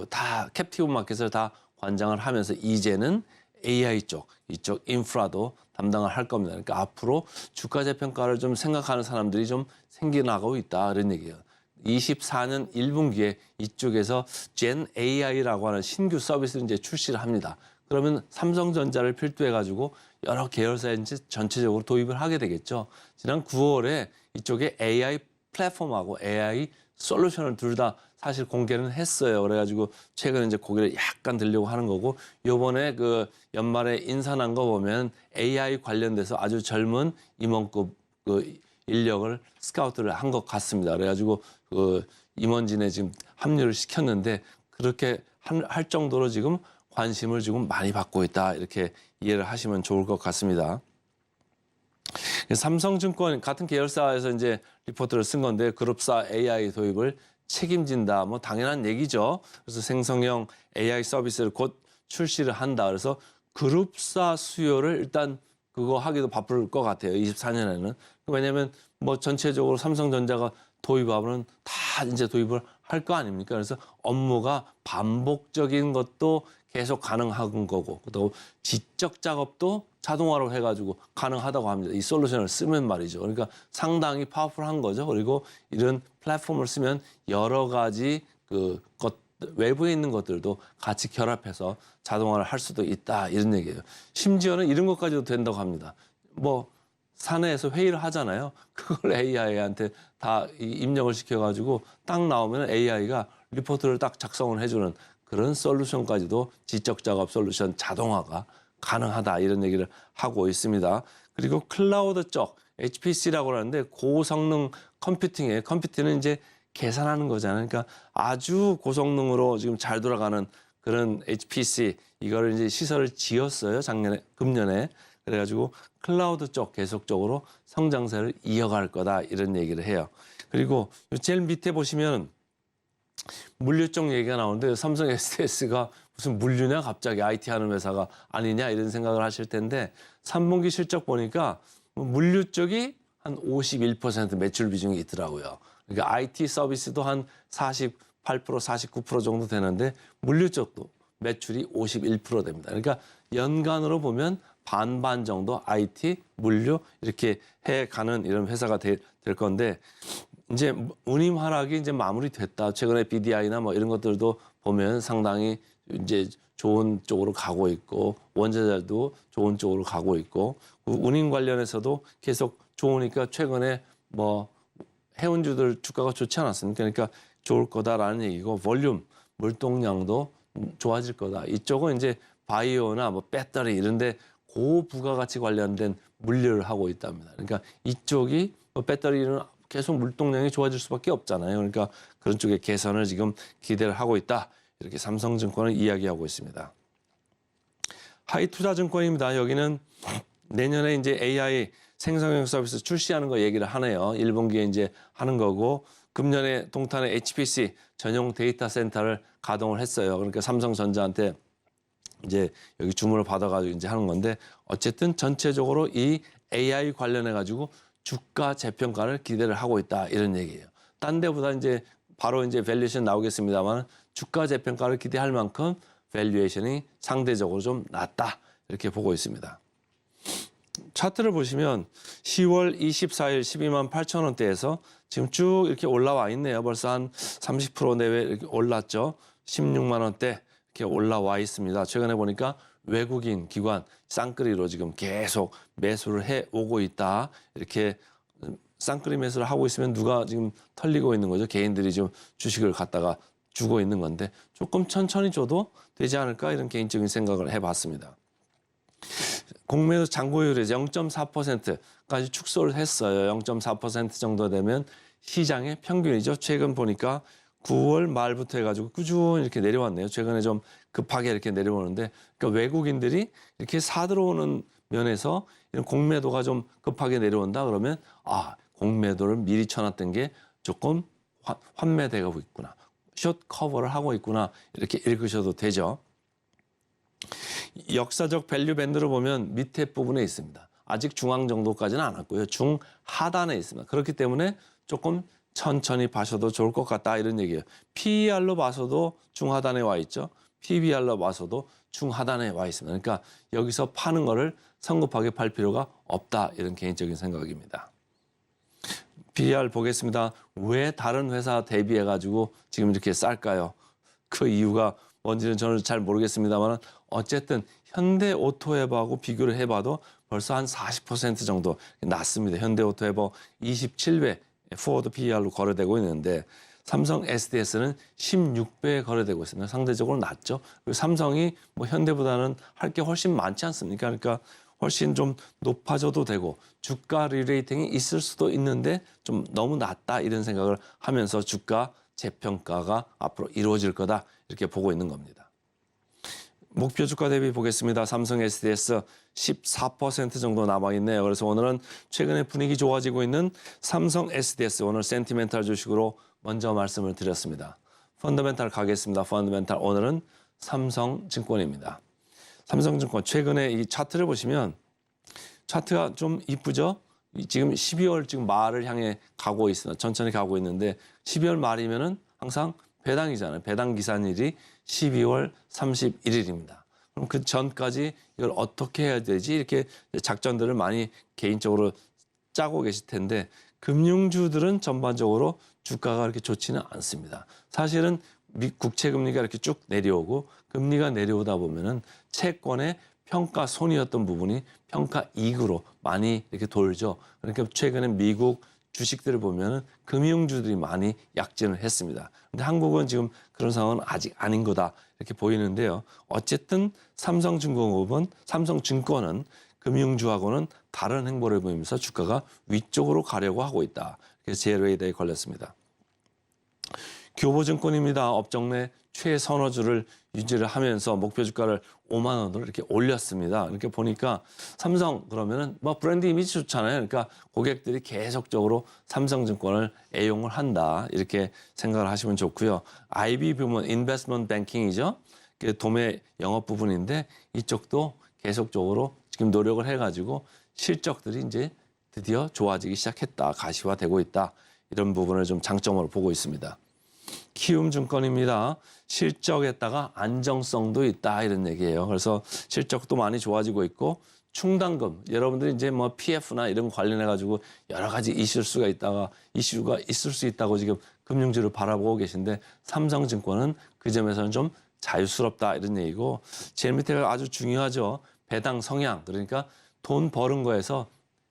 다 캡티브 마켓을 다 관장을 하면서 이제는 AI 쪽, 이쪽 인프라도 담당을 할 겁니다. 그러니까 앞으로 주가 재평가를 좀 생각하는 사람들이 좀 생겨나고 있다 이런 얘기예요. 24년 1분기에 이쪽에서 Gen AI라고 하는 신규 서비스를 이제 출시를 합니다. 그러면 삼성전자를 필두해 가지고 여러 계열사에 이제 전체적으로 도입을 하게 되겠죠. 지난 9월에 이쪽에 AI 플랫폼하고 AI 솔루션을 둘 다 사실 공개는 했어요. 그래가지고 최근에 이제 고개를 약간 들려고 하는 거고 요번에 그 연말에 인사난 거 보면 AI 관련돼서 아주 젊은 임원급 그 인력을 스카우트를 한 것 같습니다. 그래가지고 그 임원진에 지금 합류를 시켰는데 그렇게 할 정도로 지금 관심을 지금 많이 받고 있다 이렇게 이해를 하시면 좋을 것 같습니다. 삼성증권 같은 계열사에서 이제 리포트를 쓴 건데 그룹사 AI 도입을 책임진다. 뭐 당연한 얘기죠. 그래서 생성형 AI 서비스를 곧 출시를 한다. 그래서 그룹사 수요를 일단 그거 하기도 바쁠 것 같아요. 24년에는. 왜냐하면 뭐 전체적으로 삼성전자가 도입하면 다 이제 도입을 할 거 아닙니까? 그래서 업무가 반복적인 것도 계속 가능한 거고 또 지적 작업도 자동화로 해가지고 가능하다고 합니다. 이 솔루션을 쓰면 말이죠. 그러니까 상당히 파워풀한 거죠. 그리고 이런 플랫폼을 쓰면 여러 가지 외부에 있는 것들도 같이 결합해서 자동화를 할 수도 있다 이런 얘기예요. 심지어는 이런 것까지도 된다고 합니다. 뭐 사내에서 회의를 하잖아요. 그걸 AI한테 다 입력을 시켜가지고 딱 나오면 AI가 리포트를 딱 작성을 해주는 그런 솔루션까지도 지적 작업 솔루션 자동화가 가능하다 이런 얘기를 하고 있습니다. 그리고 클라우드 쪽 HPC라고 하는데 고성능 컴퓨팅이에요. 컴퓨팅은 이제 계산하는 거잖아요. 그러니까 아주 고성능으로 지금 잘 돌아가는 그런 HPC 이거를 이제 시설을 지었어요. 금년에. 그래가지고 클라우드 쪽 계속적으로 성장세를 이어갈 거다 이런 얘기를 해요. 그리고 제일 밑에 보시면 물류 쪽 얘기가 나오는데 삼성 SDS가 무슨 물류냐 갑자기 IT 하는 회사가 아니냐 이런 생각을 하실 텐데 3분기 실적 보니까 물류 쪽이 한 51% 매출 비중이 있더라고요. 그러니까 IT 서비스도 한 48%, 49% 정도 되는데 물류 쪽도 매출이 51% 됩니다. 그러니까 연간으로 보면 반반 정도 IT, 물류 이렇게 해가는 이런 회사가 될 건데 이제 운임 하락이 이제 마무리됐다. 최근에 BDI나 뭐 이런 것들도 보면 상당히 이제 좋은 쪽으로 가고 있고 원자재도 좋은 쪽으로 가고 있고 운임 관련해서도 계속 좋으니까 최근에 뭐 해운주들 주가가 좋지 않았습니까? 그러니까 좋을 거다라는 얘기고 볼륨, 물동량도 좋아질 거다. 이쪽은 이제 바이오나 뭐 배터리 이런데 고부가가치 관련된 물류를 하고 있답니다. 그러니까 이쪽이 뭐 배터리는 계속 물동량이 좋아질 수밖에 없잖아요. 그러니까 그런 쪽의 개선을 지금 기대를 하고 있다. 이렇게 삼성증권은 이야기하고 있습니다. 하이투자증권입니다. 여기는 내년에 이제 AI 생성형 서비스 출시하는 거 얘기를 하네요. 1분기에 이제 하는 거고 금년에 동탄에 HPC 전용 데이터 센터를 가동을 했어요. 그러니까 삼성전자한테 이제 여기 주문을 받아가지고 이제 하는 건데 어쨌든 전체적으로 이 AI 관련해 가지고 주가 재평가를 기대를 하고 있다 이런 얘기예요. 딴 데보다 이제 바로 이제 밸류에이션 나오겠습니다만 주가 재평가를 기대할 만큼 밸류에이션이 상대적으로 좀 낮다 이렇게 보고 있습니다. 차트를 보시면 10월 24일 12만 8천 원대에서 지금 쭉 이렇게 올라와 있네요. 벌써 한 30% 내외 이렇게 올랐죠. 16만 원대 이렇게 올라와 있습니다. 최근에 보니까 외국인 기관 쌍끌이로 지금 계속 매수를 해 오고 있다. 이렇게 쌍끌이 매수를 하고 있으면 누가 지금 털리고 있는 거죠. 개인들이 좀 주식을 갖다가 주고 있는 건데 조금 천천히 줘도 되지 않을까 이런 개인적인 생각을 해봤습니다. 공매도 잔고율이 0.4%까지 축소를 했어요. 0.4% 정도 되면 시장의 평균이죠. 최근 보니까 9월 말부터 해가지고 꾸준히 이렇게 내려왔네요. 최근에 좀 급하게 이렇게 내려오는데, 그러니까 외국인들이 이렇게 사들어오는 면에서 이런 공매도가 좀 급하게 내려온다 그러면 공매도를 미리 쳐놨던 게 조금 환매되고 있구나. 숏 커버를 하고 있구나. 이렇게 읽으셔도 되죠. 역사적 밸류 밴드로 보면 밑에 부분에 있습니다. 아직 중앙 정도까지는 안 왔고요. 중하단에 있습니다. 그렇기 때문에 조금 천천히 봐셔도 좋을 것 같다 이런 얘기예요. PER로 봐서도 중하단에 와 있죠. PBR로 봐서도 중하단에 와 있습니다. 그러니까 여기서 파는 거를 성급하게 팔 필요가 없다 이런 개인적인 생각입니다. PER 보겠습니다. 왜 다른 회사 대비해 가지고 지금 이렇게 쌀까요? 그 이유가 뭔지는 저는 잘 모르겠습니다만 어쨌든 현대오토앱하고 비교를 해봐도 벌써 한 40% 정도 낮습니다. 현대오토앱 27배 포워드 PER로 거래되고 있는데 삼성 SDS는 16배에 거래되고 있습니다. 상대적으로 낮죠. 그리고 삼성이 뭐 현대보다는 할 게 훨씬 많지 않습니까? 그러니까 훨씬 좀 높아져도 되고 주가 리레이팅이 있을 수도 있는데 좀 너무 낮다 이런 생각을 하면서 주가 재평가가 앞으로 이루어질 거다 이렇게 보고 있는 겁니다. 목표 주가 대비 보겠습니다. 삼성 SDS 14% 정도 남아있네요. 그래서 오늘은 최근에 분위기 좋아지고 있는 삼성 SDS 오늘 센티멘탈 주식으로 먼저 말씀을 드렸습니다. 펀더멘탈 가겠습니다. 펀더멘탈 오늘은 삼성증권입니다. 삼성증권 최근에 이 차트를 보시면 차트가 좀 이쁘죠? 지금 12월 지금 말을 향해 가고 있습니다. 천천히 가고 있는데 12월 말이면은 항상 배당이잖아요. 배당 기산일이 12월 31일입니다. 그럼 그 전까지 이걸 어떻게 해야 되지? 이렇게 작전들을 많이 개인적으로 짜고 계실 텐데 금융주들은 전반적으로 주가가 그렇게 좋지는 않습니다. 사실은 국채 금리가 이렇게 쭉 내려오고 금리가 내려오다 보면은 채권의 평가 손이었던 부분이 평가 이익으로 많이 이렇게 돌죠. 그러니까 최근에 미국 주식들을 보면은 금융주들이 많이 약진을 했습니다. 근데 한국은 지금 그런 상황은 아직 아닌 거다 이렇게 보이는데요. 어쨌든 삼성증권은 금융주하고는 다른 행보를 보이면서 주가가 위쪽으로 가려고 하고 있다. 그래서 제로에이드에 걸렸습니다. 교보증권입니다. 업종 내 최선호주를 유지를 하면서 목표 주가를 5만 원으로 이렇게 올렸습니다. 이렇게 보니까 삼성 그러면은 뭐 브랜드 이미지 좋잖아요. 그러니까 고객들이 계속적으로 삼성증권을 애용을 한다. 이렇게 생각을 하시면 좋고요. IB 부문 인베스트먼트 뱅킹이죠. 그 도매 영업 부분인데 이쪽도 계속적으로 지금 노력을 해가지고 실적들이 이제 드디어 좋아지기 시작했다. 가시화되고 있다. 이런 부분을 좀 장점으로 보고 있습니다. 키움증권입니다. 실적에다가 안정성도 있다 이런 얘기예요. 그래서 실적도 많이 좋아지고 있고 충당금 여러분들이 이제 뭐 PF나 이런 관련해 가지고 여러 가지 이슈가 있을 수 있다고 지금 금융주를 바라보고 계신데 삼성증권은 그 점에서는 좀 자유스럽다 이런 얘기고 제일 밑에가 아주 중요하죠. 배당 성향 그러니까 돈 버는 거에서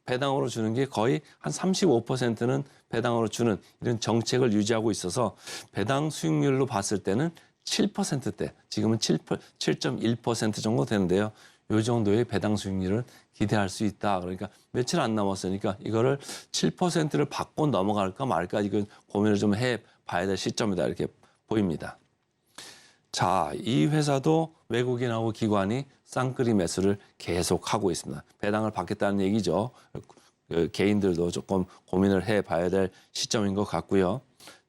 배당으로 주는 게 거의 한 35%는 배당으로 주는 이런 정책을 유지하고 있어서 배당 수익률로 봤을 때는 7%대, 지금은 7.1% 정도 되는데요. 이 정도의 배당 수익률을 기대할 수 있다. 그러니까 며칠 안 남았으니까 이거를 7%를 받고 넘어갈까 말까 이건 고민을 좀 해봐야 될 시점이다. 이렇게 보입니다. 자, 이 회사도 외국인하고 기관이 쌍끌이 매수를 계속하고 있습니다. 배당을 받겠다는 얘기죠. 개인들도 조금 고민을 해봐야 될 시점인 것 같고요.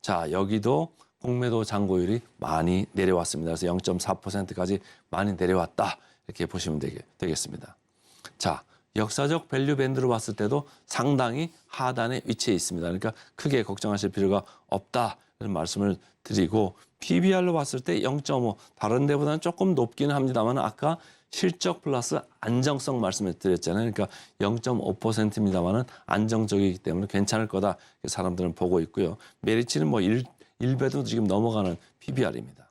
자, 여기도 공매도 잔고율이 많이 내려왔습니다. 그래서 0.4%까지 많이 내려왔다. 이렇게 보시면 되겠습니다. 자, 역사적 밸류 밴드로 봤을 때도 상당히 하단에 위치해 있습니다. 그러니까 크게 걱정하실 필요가 없다. 이런 말씀을 드리고 PBR로 봤을 때 0.5 다른 데보다는 조금 높기는 합니다만 아까 실적 플러스 안정성 말씀을 드렸잖아요. 그러니까 0.5%입니다만은 안정적이기 때문에 괜찮을 거다. 사람들은 보고 있고요. 메리츠는 뭐 1배도 지금 넘어가는 PBR입니다.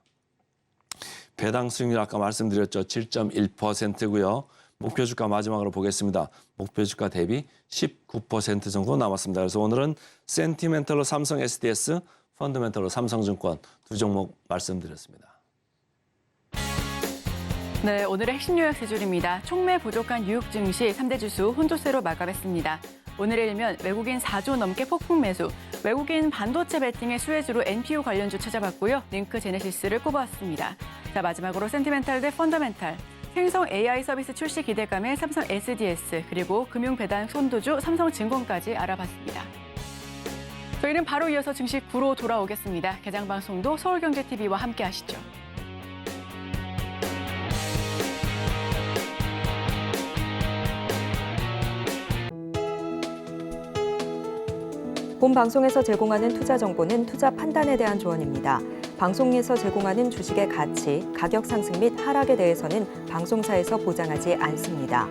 배당 수익률 아까 말씀드렸죠. 7.1%고요. 목표 주가 마지막으로 보겠습니다. 목표 주가 대비 19% 정도 남았습니다. 그래서 오늘은 센티멘털로 삼성 SDS, 펀더멘털로 삼성증권 두 종목 말씀드렸습니다. 네, 오늘의 핵심 요약 세 줄입니다. 촉매 부족한 뉴욕 증시 3대 지수 혼조세로 마감했습니다. 오늘에 일면 외국인 4조 넘게 폭풍 매수, 외국인 반도체 배팅의 수혜주로 NPO 관련주 찾아봤고요. 링크 제네시스를 꼽아왔습니다. 자, 마지막으로 센티멘탈 대 펀더멘탈. 생성 AI 서비스 출시 기대감의 삼성 SDS, 그리고 금융 배당 선도주 삼성증권까지 알아봤습니다. 저희는 바로 이어서 증시 구로 돌아오겠습니다. 개장 방송도 서울경제TV와 함께 하시죠. 본 방송에서 제공하는 투자 정보는 투자 판단에 대한 조언입니다. 방송에서 제공하는 주식의 가치, 가격 상승 및 하락에 대해서는 방송사에서 보장하지 않습니다.